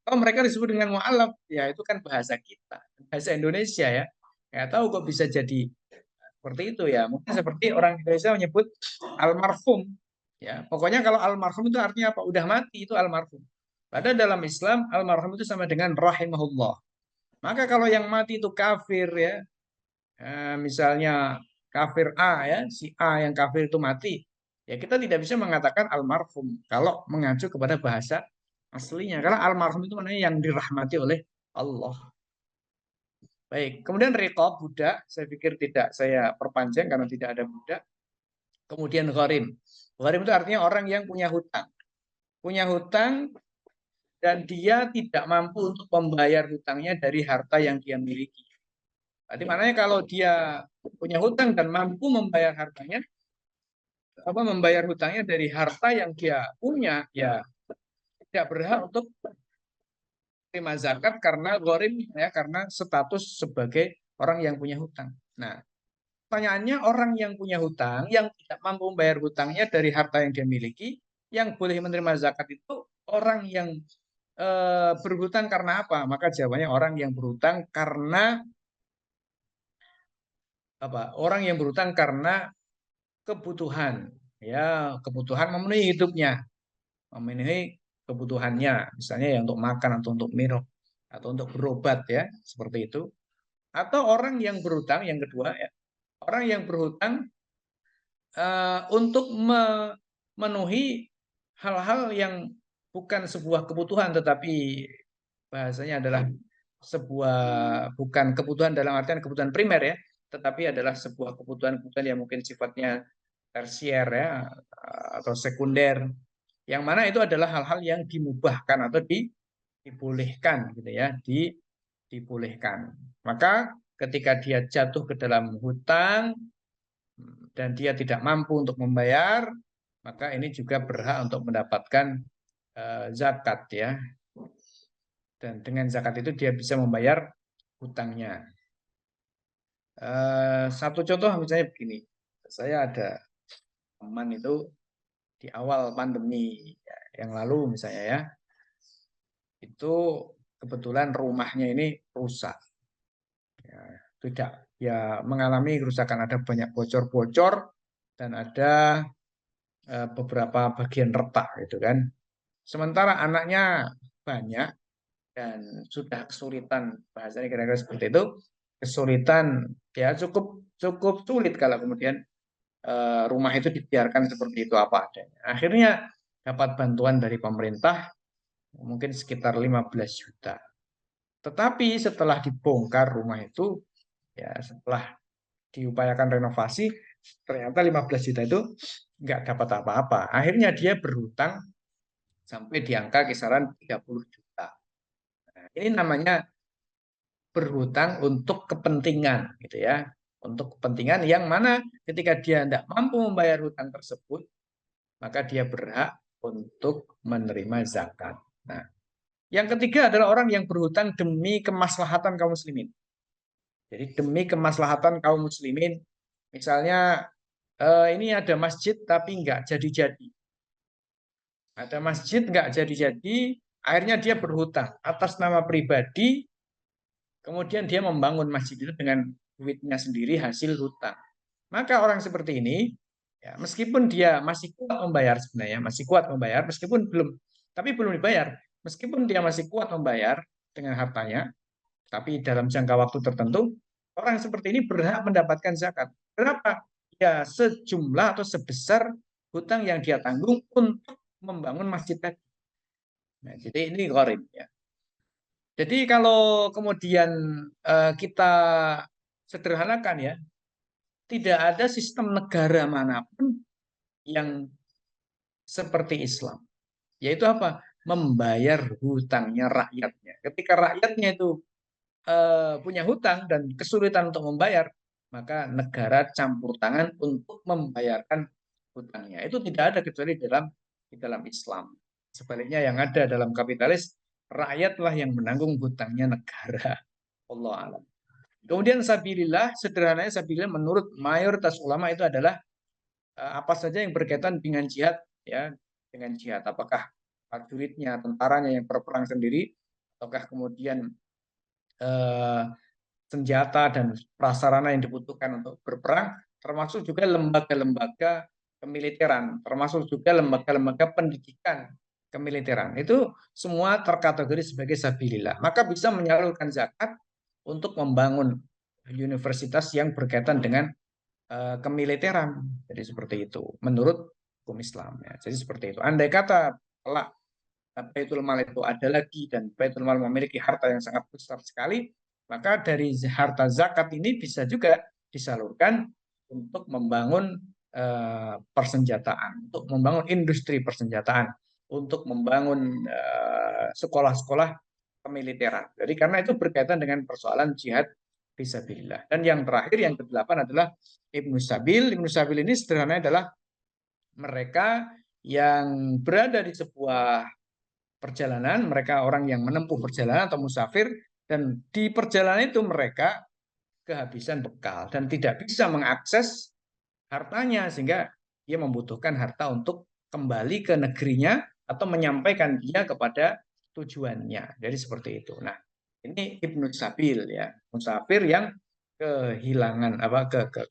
kalau mereka disebut dengan mu'alaf, ya itu kan bahasa kita, bahasa Indonesia ya. Nggak tahu kok bisa jadi seperti itu ya. Mungkin seperti orang Indonesia menyebut almarhum. Ya, pokoknya kalau almarhum itu artinya apa? Udah mati itu almarhum. Padahal dalam Islam almarhum itu sama dengan rahimahullah. Maka kalau yang mati itu kafir ya, misalnya kafir A ya, si A yang kafir itu mati, ya kita tidak bisa mengatakan almarhum kalau mengacu kepada bahasa aslinya. Karena almarhum itu maknanya yang dirahmati oleh Allah. Baik, kemudian riqab budak, saya pikir tidak saya perpanjang karena tidak ada budak. Kemudian gharim. Gharim itu artinya orang yang punya hutang. punya hutang dan dia tidak mampu untuk membayar hutangnya dari harta yang dia miliki. Berarti maknanya kalau dia punya hutang dan mampu membayar hartanya, membayar hutangnya dari harta yang dia punya, ya tidak berhak untuk terima zakat karena gharim, ya, karena status sebagai orang yang punya hutang. Nah, pertanyaannya, orang yang punya hutang yang tidak mampu membayar hutangnya dari harta yang dia miliki, yang boleh menerima zakat itu orang yang berhutang karena apa? Maka jawabannya orang yang berhutang karena apa? Orang yang berhutang karena kebutuhan, ya, kebutuhan memenuhi hidupnya, memenuhi kebutuhannya, misalnya ya untuk makan atau untuk minum atau untuk berobat, ya, seperti itu. Atau orang yang berhutang, yang kedua, ya, orang yang berhutang untuk memenuhi hal-hal yang bukan sebuah kebutuhan, tetapi bahasanya adalah sebuah, bukan kebutuhan dalam artian kebutuhan primer, ya, tetapi adalah sebuah kebutuhan-kebutuhan yang mungkin sifatnya tersier, ya, atau sekunder, yang mana itu adalah hal-hal yang dimubahkan atau dibolehkan, gitu ya, dibolehkan. Maka ketika dia jatuh ke dalam hutang dan dia tidak mampu untuk membayar, maka ini juga berhak untuk mendapatkan zakat, ya. Dan dengan zakat itu dia bisa membayar hutangnya. Satu contoh misalnya begini, saya ada teman itu di awal pandemi, ya, yang lalu misalnya, ya, itu kebetulan rumahnya ini rusak, ya, tidak, ya, mengalami kerusakan, ada banyak bocor-bocor dan ada beberapa bagian retak, gitu kan. Sementara anaknya banyak dan sudah kesulitan, bahasanya kira-kira seperti itu, kesulitan, ya, cukup cukup sulit kalau kemudian rumah itu dibiarkan seperti itu apa adanya. Akhirnya dapat bantuan dari pemerintah mungkin sekitar 15 juta. Tetapi setelah dibongkar rumah itu, ya, setelah diupayakan renovasi, ternyata 15 juta itu nggak dapat apa-apa. Akhirnya dia berhutang sampai di angka kisaran 30 juta. Nah, ini namanya berhutang untuk kepentingan, gitu ya. Untuk kepentingan yang mana ketika dia tidak mampu membayar hutang tersebut, maka dia berhak untuk menerima zakat. Nah, yang ketiga adalah orang yang berhutang demi kemaslahatan kaum muslimin. Jadi demi kemaslahatan kaum muslimin, misalnya ini ada masjid tapi nggak jadi-jadi. Ada masjid nggak jadi-jadi, akhirnya dia berhutang atas nama pribadi, kemudian dia membangun masjid itu dengan duitnya sendiri hasil hutang. Maka orang seperti ini, ya, meskipun dia masih kuat membayar, sebenarnya masih kuat membayar, meskipun belum dibayar, meskipun dia masih kuat membayar dengan hartanya, tapi dalam jangka waktu tertentu, orang seperti ini berhak mendapatkan zakat. Berapa? Ya, sejumlah atau sebesar hutang yang dia tanggung untuk membangun masjid tadi. Nah, jadi ini gharib, ya. Jadi kalau kemudian kita sederhanakan, ya, tidak ada sistem negara manapun yang seperti Islam. Yaitu apa? Membayar hutangnya rakyatnya. Ketika rakyatnya itu punya hutang dan kesulitan untuk membayar, maka negara campur tangan untuk membayarkan hutangnya. Itu tidak ada kecuali di dalam Islam. Sebaliknya yang ada dalam kapitalis, rakyatlah yang menanggung hutangnya negara. Allah alam. Kemudian sabilillah, sederhananya sabilillah menurut mayoritas ulama itu adalah apa saja yang berkaitan dengan jihad, ya, dengan jihad. Apakah prajuritnya, tentaranya yang berperang sendiri, ataukah kemudian eh, senjata dan prasarana yang dibutuhkan untuk berperang, termasuk juga lembaga-lembaga kemiliteran, termasuk juga lembaga-lembaga pendidikan kemiliteran. Itu semua terkategori sebagai sabilillah. Maka bisa menyalurkan zakat untuk membangun universitas yang berkaitan dengan kemiliteran. Jadi seperti itu menurut hukum Islam, ya. Jadi seperti itu. Andai kata kelak Baitul Mal itu ada lagi dan Baitul Mal memiliki harta yang sangat besar sekali, maka dari harta zakat ini bisa juga disalurkan untuk membangun persenjataan, untuk membangun industri persenjataan. untuk membangun sekolah-sekolah kemiliteran. Jadi karena itu berkaitan dengan persoalan jihad fisabilillah. Dan yang terakhir, yang kedelapan adalah Ibnu Sabil. Ibnu Sabil ini sederhananya adalah mereka yang berada di sebuah perjalanan, mereka orang yang menempuh perjalanan atau musafir, dan di perjalanan itu mereka kehabisan bekal dan tidak bisa mengakses hartanya, sehingga dia membutuhkan harta untuk kembali ke negerinya atau menyampaikan dia kepada tujuannya. Jadi seperti itu. Nah, ini Ibnu Sabil ya, musafir yang kehilangan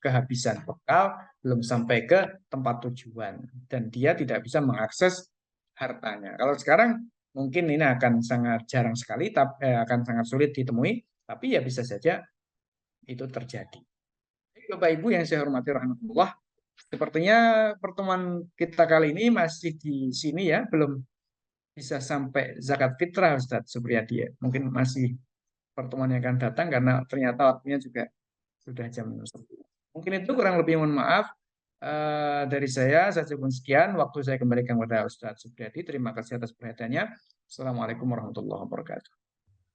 kehabisan bekal, belum sampai ke tempat tujuan dan dia tidak bisa mengakses hartanya. Kalau sekarang mungkin ini akan sangat jarang sekali, tapi akan sangat sulit ditemui, tapi ya bisa saja itu terjadi. Bapak Ibu yang saya hormati rahmatullah, sepertinya pertemuan kita kali ini masih di sini ya, belum bisa sampai zakat fitrah Ustadz Supriyadi ya. Mungkin masih pertemuan yang akan datang karena ternyata waktunya juga sudah jam 10. Mungkin itu kurang lebih mohon maaf dari saya cukup sekian. Waktu saya kembalikan kepada Ustadz Supriyadi. Terima kasih atas perhatiannya. Assalamualaikum warahmatullahi wabarakatuh.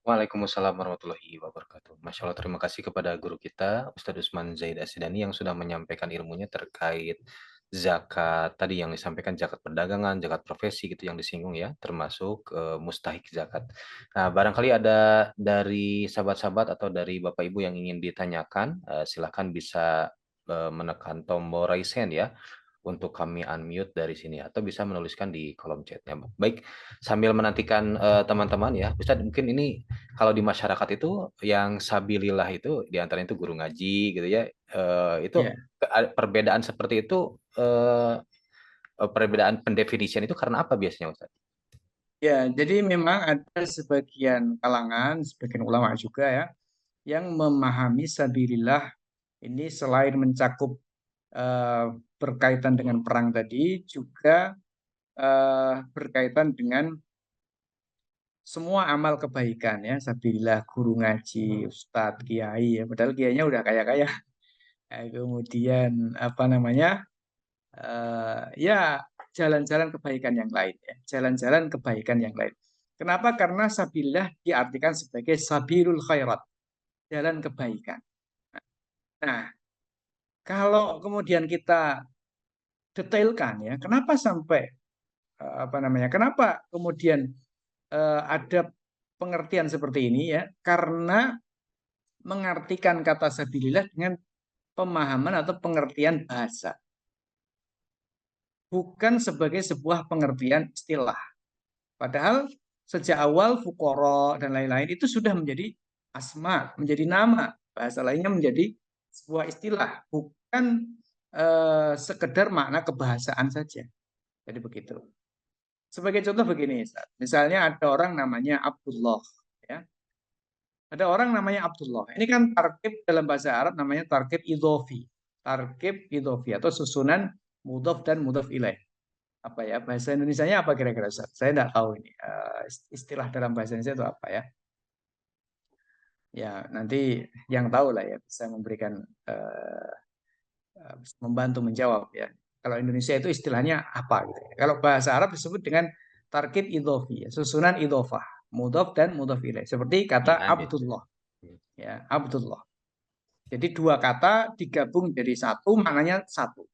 Waalaikumsalam warahmatullahi wabarakatuh. Masya Allah, terima kasih kepada guru kita, Ustadz Usman Zaid Asidani yang sudah menyampaikan ilmunya terkait zakat tadi yang disampaikan, zakat perdagangan, zakat profesi gitu yang disinggung ya, termasuk mustahik zakat. Nah, barangkali ada dari sahabat-sahabat atau dari Bapak Ibu yang ingin ditanyakan, silahkan bisa menekan tombol raise hand ya untuk kami unmute dari sini atau bisa menuliskan di kolom chatnya. Baik, sambil menantikan teman-teman ya, Ustadz mungkin ini kalau di masyarakat itu yang sabilillah itu diantaranya itu guru ngaji gitu ya, itu Ya, perbedaan seperti itu, perbedaan pendefinisian itu karena apa biasanya Ustadz? ya. Jadi memang ada sebagian kalangan, sebagian ulama juga ya, yang memahami sabilillah ini selain mencakup eh, berkaitan dengan perang tadi, juga berkaitan dengan semua amal kebaikan ya. Sabilillah guru ngaji, ustadz, kiai ya. Padahal kiainya udah kaya-kaya. Kemudian apa namanya? Ya jalan-jalan kebaikan yang lain ya. Jalan-jalan kebaikan yang lain. Kenapa? Karena sabilillah diartikan sebagai sabilul khairat, jalan kebaikan. Nah, kalau kemudian kita detailkan ya, kenapa sampai apa namanya? Kenapa kemudian ada pengertian seperti ini ya? Karena mengartikan kata sabilillah dengan pemahaman atau pengertian bahasa, bukan sebagai sebuah pengertian istilah. Padahal sejak awal fukoro dan lain-lain itu sudah menjadi asma, menjadi nama. Bahasa lainnya menjadi sebuah istilah, bukan sekedar makna kebahasaan saja. Jadi begitu. Sebagai contoh begini, Ustaz. Misalnya ada orang namanya Abdullah, ya. Ada orang namanya Abdullah. Ini kan tarkib dalam bahasa Arab namanya tarkib idhofi. Tarkib idhofi atau susunan mudhof dan mudhof ilaih. Apa ya? Bahasa Indonesianya apa kira-kira Ustaz? Saya tidak tahu ini. Istilah dalam bahasa Indonesia itu apa ya? Ya, nanti yang tahu lah ya bisa memberikan eh, bisa membantu menjawab ya. Kalau Indonesia itu istilahnya apa gitu ya. Kalau bahasa Arab disebut dengan tarkib idhofi, ya, susunan idhofah, mudhof dan mudhof ilaih. Seperti kata Iya, gitu. Abdullah, ya, Abdullah. Jadi dua kata digabung jadi satu, maknanya satu.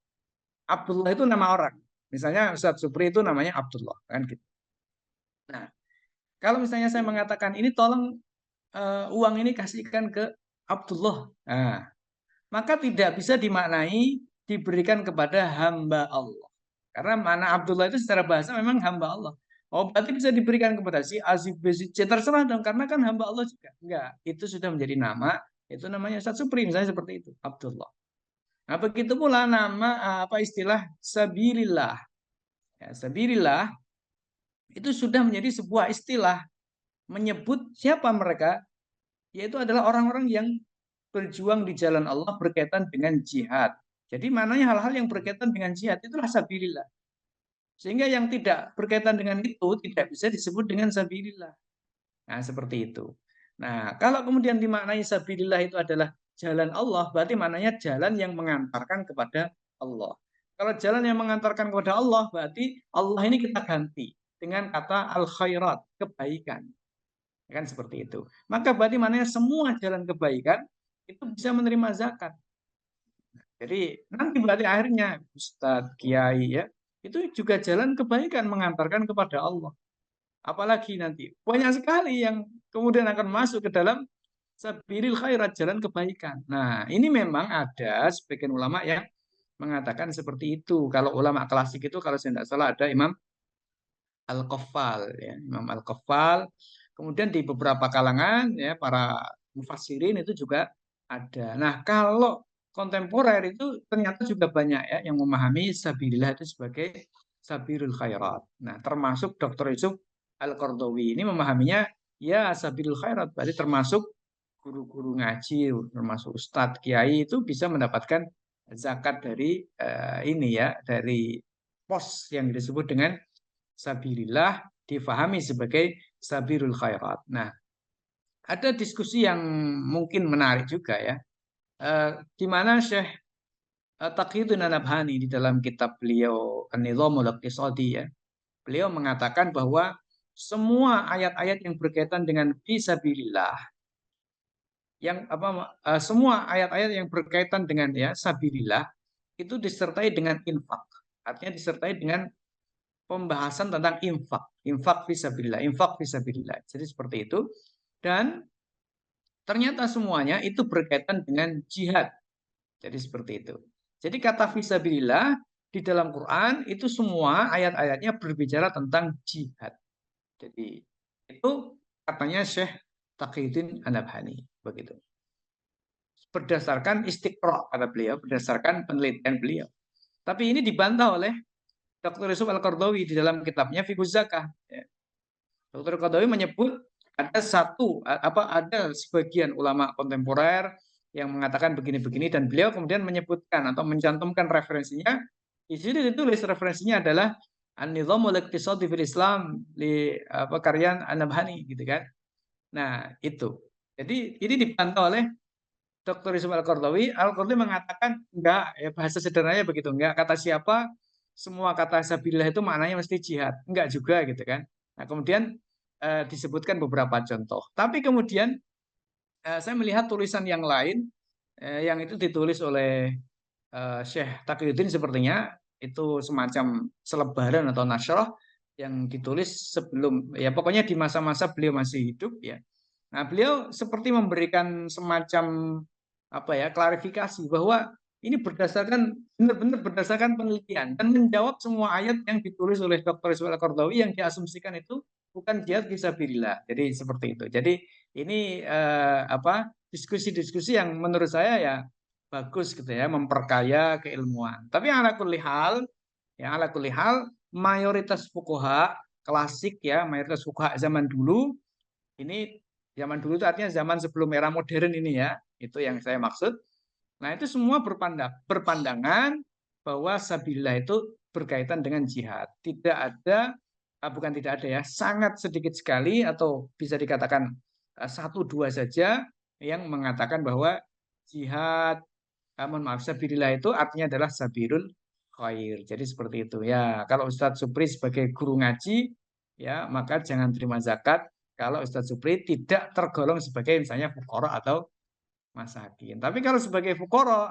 Abdullah itu nama orang. Misalnya Ustadz Supri itu namanya Abdullah, kan gitu. Nah, kalau misalnya saya mengatakan ini tolong uang ini kasihkan ke Abdullah. Nah, maka tidak bisa dimaknai diberikan kepada hamba Allah. Karena mana Abdullah itu secara bahasa memang hamba Allah. Oh, berarti bisa diberikan kepada si A, si B, si C, terserah dong, karena kan hamba Allah juga. Enggak, itu sudah menjadi nama, itu namanya Ustadz Supri, misalnya seperti itu, Abdullah. Nah, begitu pula nama apa istilah sabilillah. Ya, sabilillah itu sudah menjadi sebuah istilah menyebut siapa mereka, yaitu adalah orang-orang yang berjuang di jalan Allah berkaitan dengan jihad. Jadi maknanya hal-hal yang berkaitan dengan jihad itulah sabilillah. Sehingga yang tidak berkaitan dengan itu tidak bisa disebut dengan sabilillah. Nah, seperti itu. Nah, kalau kemudian dimaknai sabilillah itu adalah jalan Allah, berarti maknanya jalan yang mengantarkan kepada Allah. Kalau jalan yang mengantarkan kepada Allah, berarti Allah ini kita ganti. dengan kata al-khairat, kebaikan. Kan seperti itu. Maka berarti maknanya semua jalan kebaikan itu bisa menerima zakat. Jadi nanti berarti akhirnya Ustadz, Kiai ya, itu juga jalan kebaikan mengantarkan kepada Allah. Apalagi nanti banyak sekali yang kemudian akan masuk ke dalam sabilil khairat, jalan kebaikan. Nah, ini memang ada sebagian ulama yang mengatakan seperti itu. Kalau ulama klasik itu kalau saya tidak salah ada Imam Al-Qaffal ya, Imam Al-Qaffal. Kemudian di beberapa kalangan ya para mufassirin itu juga ada. Nah, kalau kontemporer itu ternyata juga banyak ya yang memahami sabilillah itu sebagai sabilul khairat. Nah, termasuk Dr. Yusuf Al-Qardawi ini memahaminya ya sabilul khairat, berarti termasuk guru-guru ngaji, termasuk ustadz, kiai itu bisa mendapatkan zakat dari ini ya, dari pos yang disebut dengan sabilillah difahami sebagai sabilul khairat. Nah, ada diskusi yang mungkin menarik juga ya, di mana Syekh Taqiyuddin An-Nabhani di dalam kitab beliau An-Nizamul Iqtisadi ya, beliau mengatakan bahwa semua ayat-ayat yang berkaitan dengan fisabilillah yang semua ayat-ayat yang berkaitan dengan ya sabilillah itu disertai dengan infak. Artinya disertai dengan pembahasan tentang infak, infak fisabilillah, infak fisabilillah. Jadi seperti itu. Dan ternyata semuanya itu berkaitan dengan jihad. Jadi seperti itu. Jadi kata fisabilillah di dalam Quran itu semua ayat-ayatnya berbicara tentang jihad. Jadi itu katanya Syekh Taqiyuddin An-Nabhani begitu. Berdasarkan istiqra kata beliau, berdasarkan penelitian beliau. Tapi ini dibantah oleh Dr. Yusuf Al-Qardawi di dalam kitabnya Fiqhuz Zakah. Ya. Dr. Qardawi menyebut ada sebagian ulama kontemporer yang mengatakan begini-begini dan beliau kemudian menyebutkan atau mencantumkan referensinya. Di sini ditulis referensinya adalah An-Nizamul Iqtisadi fil Islam di karya An-Nabhani gitu kan. Nah, itu. Jadi ini dibantah oleh Dr. Yusuf Al-Qardawi. Al-Qardawi mengatakan enggak, ya bahasa sederhananya begitu, enggak kata siapa semua kata sabilillah itu maknanya mesti jihad. Enggak juga gitu kan. Nah, kemudian disebutkan beberapa contoh. Tapi kemudian saya melihat tulisan yang lain yang itu ditulis oleh Syekh Taqiyuddin sepertinya itu semacam selebaran atau nasyrah yang ditulis sebelum ya pokoknya di masa-masa beliau masih hidup ya. Nah, beliau seperti memberikan semacam apa ya klarifikasi bahwa ini berdasarkan benar-benar berdasarkan penelitian dan menjawab semua ayat yang ditulis oleh Dr. Ismail Qardawi yang diasumsikan itu bukan jihad fisabilillah. Jadi seperti itu. Jadi ini diskusi-diskusi yang menurut saya ya bagus gitu ya, memperkaya keilmuan. Tapi ala kulli hal mayoritas fuqaha klasik ya, mayoritas fuqaha zaman dulu ini zaman dulu itu artinya zaman sebelum era modern ini ya, itu yang saya maksud. Nah, itu semua berpandangan bahwa sabilillah itu berkaitan dengan jihad. Tidak ada, bukan tidak ada ya, sangat sedikit sekali atau bisa dikatakan satu dua saja yang mengatakan bahwa jihad, mohon maaf, sabilillah itu artinya adalah sabilul khair. Jadi seperti itu ya. Kalau Ustadz Supri sebagai guru ngaji, ya maka jangan terima zakat kalau Ustadz Supri tidak tergolong sebagai misalnya fukara atau masakin. Tapi kalau sebagai fukara,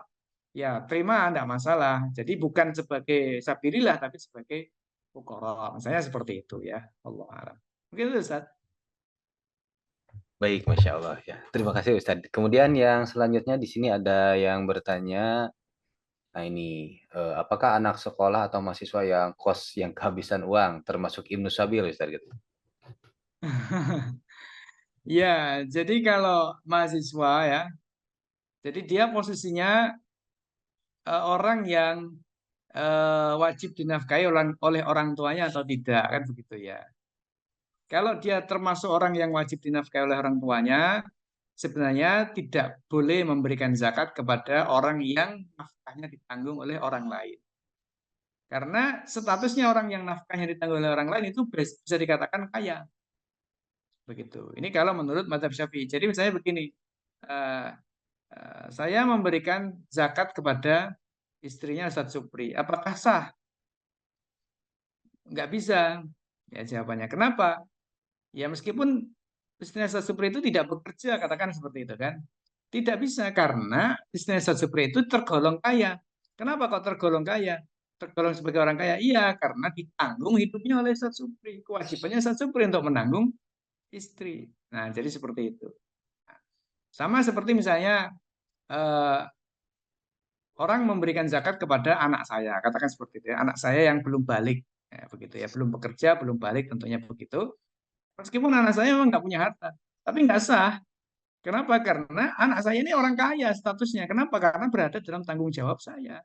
ya terima tidak masalah. Jadi bukan sebagai sabilillah tapi sebagai fukara. Misalnya seperti itu ya. Allah alam. Mungkin itu Ustadz. Baik, Masya Allah ya. Terima kasih Ustadz. Kemudian yang selanjutnya di sini ada yang bertanya, nah ini, apakah anak sekolah atau mahasiswa yang kos yang kehabisan uang termasuk Ibnu Sabil Ustadz gitu? Ya, jadi kalau mahasiswa ya, jadi dia posisinya orang yang wajib dinafkahi oleh orang tuanya atau tidak kan begitu ya. Kalau dia termasuk orang yang wajib dinafkahi oleh orang tuanya, sebenarnya tidak boleh memberikan zakat kepada orang yang nafkahnya ditanggung oleh orang lain. Karena statusnya orang yang nafkahnya ditanggung oleh orang lain itu bisa dikatakan kaya. Begitu. Ini kalau menurut mazhab Syafi'i. Jadi misalnya begini, eh, saya memberikan zakat kepada istrinya Ustadz Supri. Apakah sah? Nggak bisa. Ya jawabannya. Kenapa? Ya meskipun Istinasat Supri itu tidak bekerja, katakan seperti itu kan. Tidak bisa karena Istinasat Supri itu tergolong kaya. Kenapa kok tergolong kaya? Tergolong sebagai orang kaya? Iya, karena ditanggung hidupnya oleh Sat Supri. Kewajibannya Sat Supri untuk menanggung istri. Nah, jadi seperti itu. Sama seperti misalnya eh, orang memberikan zakat kepada anak saya, katakan seperti itu ya, anak saya yang belum balik, ya, begitu ya, belum bekerja, belum balik, tentunya begitu. Meskipun anak saya memang nggak punya harta, tapi nggak sah. Kenapa? Karena anak saya ini orang kaya statusnya. Kenapa? Karena berada dalam tanggung jawab saya.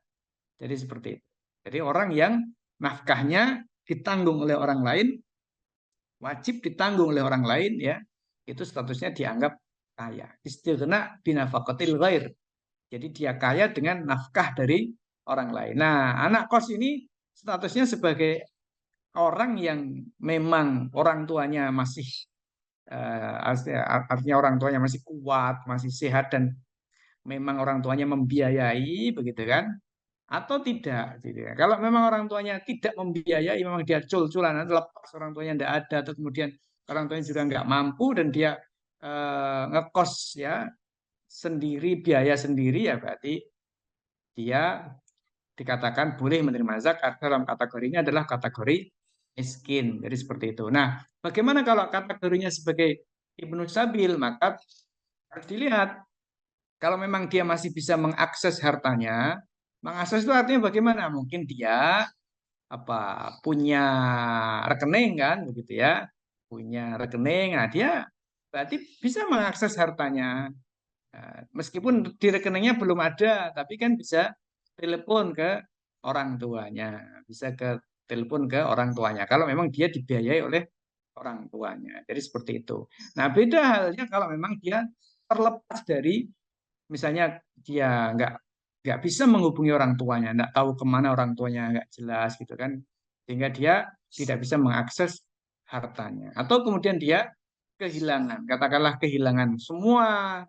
Jadi seperti itu. Jadi orang yang nafkahnya ditanggung oleh orang lain, wajib ditanggung oleh orang lain, ya, itu statusnya dianggap kaya. Istighna binafaqatil ghair. Jadi dia kaya dengan nafkah dari orang lain. Nah, anak kos ini statusnya sebagai orang yang memang orang tuanya masih artinya orang tuanya masih kuat, masih sehat dan memang orang tuanya membiayai, begitu kan? Atau tidak, gitu ya. Kalau memang orang tuanya tidak membiayai, memang dia cul-culan, lepas orang tuanya tidak ada, atau kemudian orang tuanya juga nggak mampu dan dia ngekos ya sendiri, biaya sendiri, ya berarti dia dikatakan boleh menerima zakat. Dalam kategori ini adalah kategori miskin. Jadi seperti itu. Nah, bagaimana kalau kategorinya sebagai Ibnu Sabil? Maka harus dilihat kalau memang dia masih bisa mengakses hartanya. Mengakses itu artinya bagaimana? Mungkin dia apa punya rekening kan begitu ya. Punya rekening. Nah, dia berarti bisa mengakses hartanya. Nah, meskipun di rekeningnya belum ada, tapi kan bisa telepon ke orang tuanya, bisa ke telepon ke orang tuanya. Kalau memang dia dibiayai oleh orang tuanya, jadi seperti itu. Nah, beda halnya kalau memang dia terlepas dari, misalnya dia nggak bisa menghubungi orang tuanya, nggak tahu kemana orang tuanya, nggak jelas gitu kan, sehingga dia tidak bisa mengakses hartanya, atau kemudian dia kehilangan, katakanlah kehilangan semua,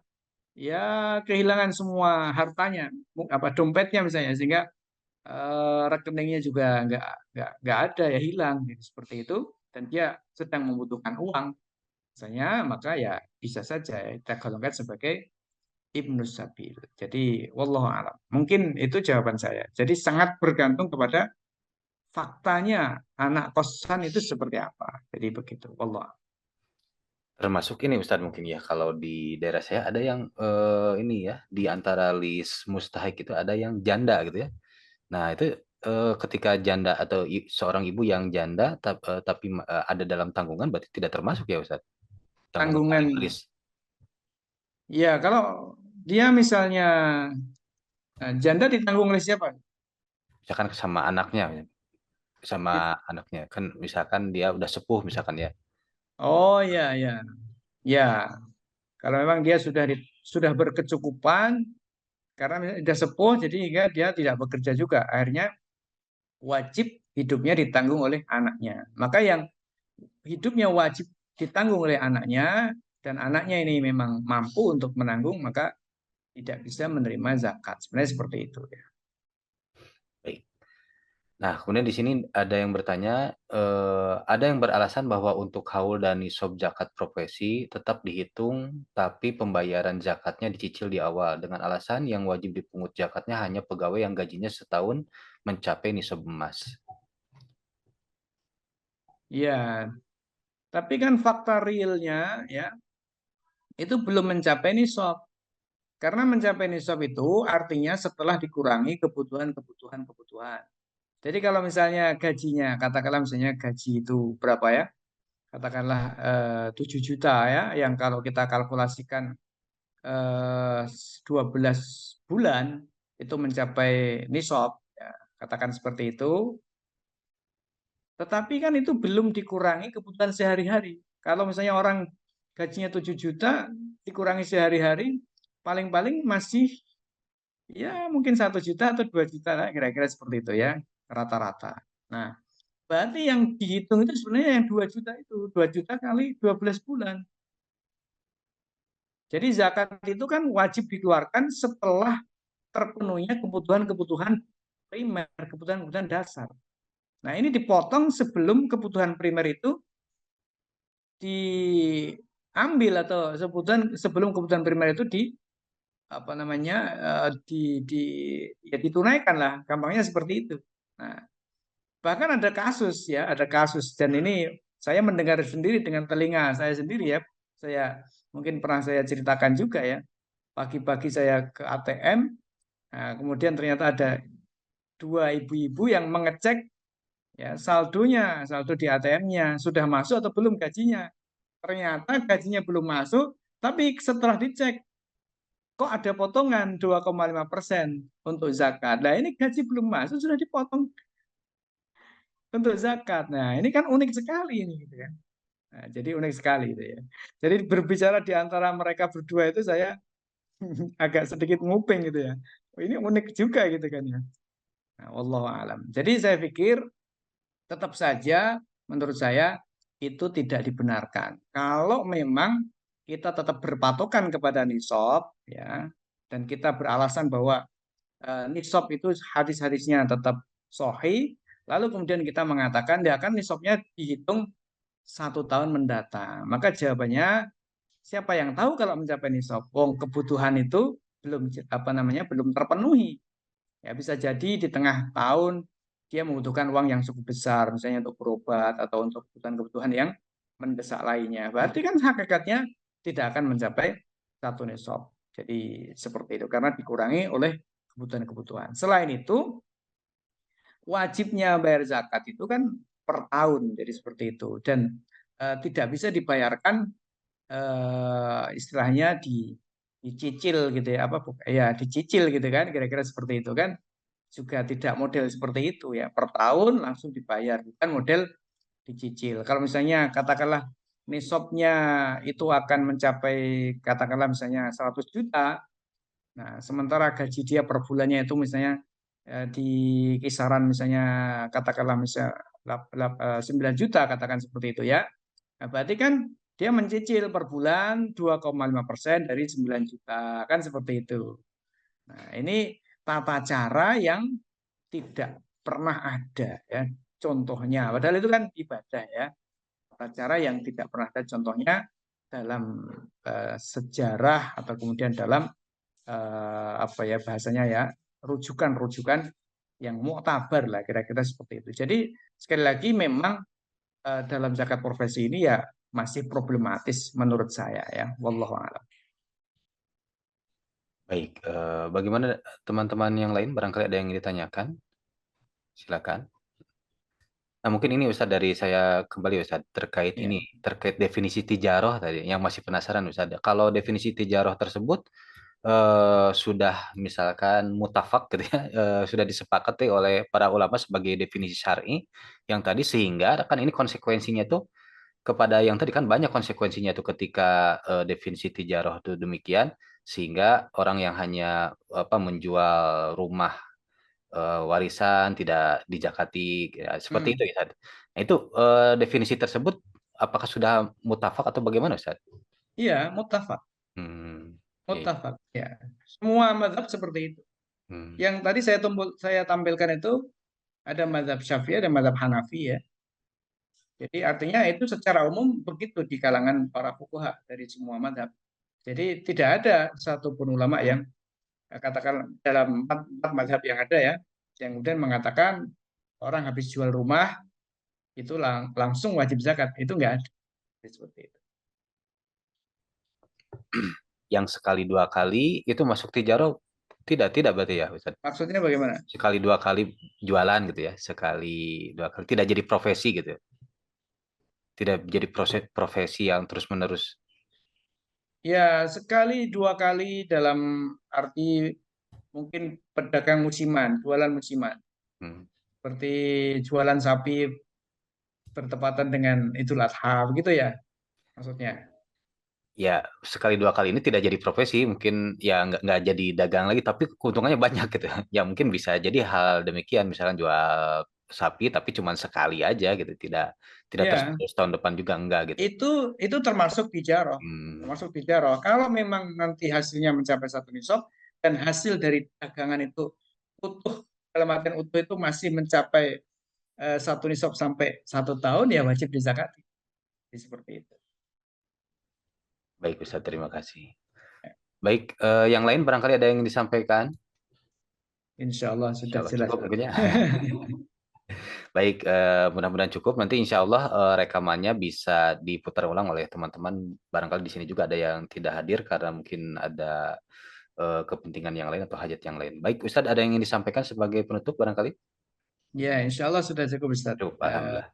ya kehilangan semua hartanya, apa dompetnya misalnya, sehingga rekeningnya juga nggak ada, ya hilang, jadi seperti itu, dan dia sedang membutuhkan uang, misalnya, maka ya bisa saja ya, kita golongkan sebagai Ibnu Sabil. Jadi wallahu alam. Mungkin itu jawaban saya. Jadi sangat bergantung kepada faktanya anak kosan itu seperti apa. Jadi begitu. Wallahu a'lam. Termasuk ini Ustadz mungkin ya, kalau di daerah saya ada yang ini ya, di antara list mustahik itu ada yang janda gitu ya. Nah itu ketika janda atau seorang ibu yang janda tapi ada dalam tanggungan berarti tidak termasuk ya Ustadz? Tanggungan ahli Tanggungan. waris. Ya, kalau dia misalnya janda ditanggung oleh siapa? Misalkan sama anaknya, sama anaknya. Kan misalkan dia udah sepuh misalkan ya. Oh ya, ya. Ya, kalau memang dia sudah berkecukupan karena sudah sepuh, jadi hingga dia tidak bekerja juga. Akhirnya wajib hidupnya ditanggung oleh anaknya. Maka yang hidupnya wajib ditanggung oleh anaknya dan anaknya ini memang mampu untuk menanggung, maka tidak bisa menerima zakat. Sebenarnya seperti itu ya. Baik. Nah, kemudian di sini ada yang bertanya, ada yang beralasan bahwa untuk haul dan nisab zakat profesi tetap dihitung, tapi pembayaran zakatnya dicicil di awal dengan alasan yang wajib dipungut zakatnya hanya pegawai yang gajinya setahun mencapai nisab emas. Ya, tapi kan fakta realnya ya itu belum mencapai nisab. Karena mencapai nisab itu artinya setelah dikurangi kebutuhan-kebutuhan. Jadi kalau misalnya gajinya, katakanlah misalnya gaji itu berapa ya? Katakanlah 7 juta ya, yang kalau kita kalkulasikan eh, 12 bulan itu mencapai nisab, ya, katakan seperti itu. Tetapi kan itu belum dikurangi kebutuhan sehari-hari. Kalau misalnya orang gajinya 7 juta dikurangi sehari-hari, paling-paling masih ya mungkin 1 juta atau 2 juta lah, kira-kira seperti itu ya, rata-rata. Nah, berarti yang dihitung itu sebenarnya yang 2 juta itu, 2 juta kali 12 bulan. Jadi zakat itu kan wajib dikeluarkan setelah terpenuhnya kebutuhan-kebutuhan primer, kebutuhan-kebutuhan dasar. Nah, ini dipotong sebelum kebutuhan primer itu diambil, atau sebelum kebutuhan primer itu apa namanya, ya ditunaikan lah, gampangnya seperti itu. Nah, bahkan ada kasus ya, ada kasus, dan ini saya mendengar sendiri dengan telinga saya sendiri ya. Saya mungkin pernah saya ceritakan juga ya. Pagi-pagi saya ke ATM, nah, kemudian ternyata ada dua ibu-ibu yang mengecek ya saldo di ATM-nya sudah masuk atau belum gajinya. Ternyata gajinya belum masuk, tapi setelah dicek kok ada potongan 2,5% untuk zakat. Nah, ini gaji belum masuk sudah dipotong untuk zakat. Nah, ini kan unik sekali ini gitu kan. Nah, jadi unik sekali itu ya. Jadi berbicara di antara mereka berdua itu saya agak sedikit nguping gitu ya. Oh, ini unik juga gitu kan ya. Nah, wallahu alam. Jadi saya pikir tetap saja menurut saya itu tidak dibenarkan. Kalau memang kita tetap berpatokan kepada nisab ya, dan kita beralasan bahwa nisab itu hadis-hadisnya tetap sahih, lalu kemudian kita mengatakan ya kan nisabnya dihitung 1 tahun mendatang. Maka jawabannya, siapa yang tahu kalau mencapai nisab? Wong kebutuhan itu belum apa namanya belum terpenuhi. Ya bisa jadi di tengah tahun dia membutuhkan uang yang cukup besar, misalnya untuk berobat atau untuk kebutuhan-kebutuhan yang mendesak lainnya. Berarti kan hakikatnya tidak akan mencapai satu nisab. Jadi seperti itu karena dikurangi oleh kebutuhan-kebutuhan. Selain itu, wajibnya bayar zakat itu kan per tahun, jadi seperti itu, dan tidak bisa dibayarkan istilahnya dicicil gitu ya, apa ya dicicil gitu kan, kira-kira seperti itu kan, juga tidak model seperti itu ya, per tahun langsung dibayar, bukan model dicicil. Kalau misalnya katakanlah nisabnya itu akan mencapai katakanlah misalnya 100 juta, nah sementara gaji dia per bulannya itu misalnya di kisaran misalnya katakanlah misalnya 9 juta, katakan seperti itu ya. Nah, berarti kan dia mencicil per bulan 2,5% dari 9 juta, kan seperti itu. Nah, ini tata cara yang tidak pernah ada ya contohnya. Padahal itu kan ibadah ya. Tata cara yang tidak pernah ada contohnya dalam sejarah atau kemudian dalam apa ya bahasanya ya, rujukan-rujukan yang muktabar lah, kira-kira seperti itu. Jadi sekali lagi memang dalam zakat profesi ini ya masih problematis menurut saya ya. Wallahu a'lam. Baik, bagaimana teman-teman yang lain? Barangkali ada yang ingin ditanyakan? Silakan. Nah, mungkin ini Ustadz dari saya kembali Ustadz terkait Ya. ini, terkait definisi tijaroh tadi, yang masih penasaran Ustadz. Kalau definisi tijaroh tersebut sudah misalkan mutafak gitu ya, sudah disepakati oleh para ulama sebagai definisi syar'i yang tadi, sehingga kan ini konsekuensinya tuh kepada yang tadi kan banyak konsekuensinya tuh ketika definisi tijaroh itu demikian, sehingga orang yang hanya apa menjual rumah warisan tidak dijakati ya, seperti itu Hmm. ya Ustaz. Nah itu definisi tersebut apakah sudah mutafak atau bagaimana Ustaz? Iya, muttafaq. Hmm, ya, ya. Muttafaq ya. Semua mazhab seperti itu. Hmm, Yang tadi saya tampilkan itu ada mazhab Syafi'i, ada mazhab Hanafi ya. Jadi artinya itu secara umum begitu di kalangan para fuqaha dari semua mazhab. Jadi tidak ada satupun ulama yang katakan dalam empat mazhab yang ada ya, yang kemudian mengatakan orang habis jual rumah itu langsung wajib zakat. Itu enggak ada. Seperti itu. yang sekali dua kali itu masuk tijaroh tidak tidak berarti ya Ustaz? Maksudnya bagaimana? Sekali dua kali jualan gitu ya, sekali dua kali tidak jadi profesi gitu ya. Tidak jadi proses profesi yang terus menerus. Ya, sekali dua kali dalam arti mungkin pedagang musiman, jualan musiman. Hmm. Seperti jualan sapi bertepatan dengan Idul Adha, begitu ya maksudnya. Ya sekali dua kali ini tidak jadi profesi, mungkin ya nggak jadi dagang lagi, tapi keuntungannya banyak gitu. Ya mungkin bisa jadi hal demikian, misalkan jual sapi tapi cuma sekali aja gitu, tidak tidak terus Ya, tahun depan juga enggak gitu. itu termasuk tijaroh. Hmm, Termasuk tijaroh. Kalau memang nanti hasilnya mencapai satu nisab dan hasil dari dagangan itu utuh, dalam artian utuh itu masih mencapai satu nisab sampai 1 tahun ya wajib dizakati. Jadi seperti itu. Baik Ustaz, terima kasih. Baik, yang lain barangkali ada yang disampaikan? Insya Allah Insya sudah Allah jelas. cukup mungkin ya. Baik, mudah-mudahan cukup. Nanti insya Allah rekamannya bisa diputar ulang oleh teman-teman. Barangkali di sini juga ada yang tidak hadir karena mungkin ada kepentingan yang lain atau hajat yang lain. Baik, Ustadz, ada yang ingin disampaikan sebagai penutup barangkali? Ya, insya Allah sudah cukup Ustaz. Cukup, Alhamdulillah.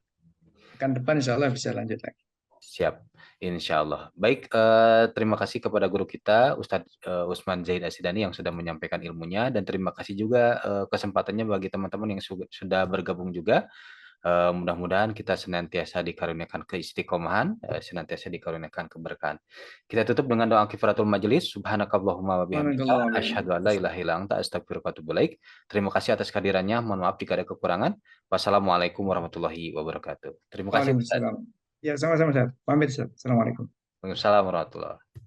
Pekan depan insya Allah bisa lanjut lagi. Siap, insya Allah. Baik, terima kasih kepada guru kita, Ustadz Usman Zaid Asidani yang sudah menyampaikan ilmunya, dan terima kasih juga kesempatannya bagi teman-teman yang sudah bergabung juga. Mudah-mudahan kita senantiasa dikaruniakan keistiqomahan, senantiasa dikaruniakan keberkahan. Kita tutup dengan doa kifaratul majelis. Subhanakallahumma wa bihamdika Barakallahu asyhadu an la ilaha illa anta astaghfiruka wa atubu ilaik. Terima kasih atas kehadirannya. Mohon maaf jika ada kekurangan. Wassalamualaikum warahmatullahi wabarakatuh. Terima kasih Ustaz. Waalaikumsalam. Ya, sama-sama Ustaz. Pamit Ustaz. Assalamualaikum. Waalaikumsalam warahmatullahi wabarakatuh.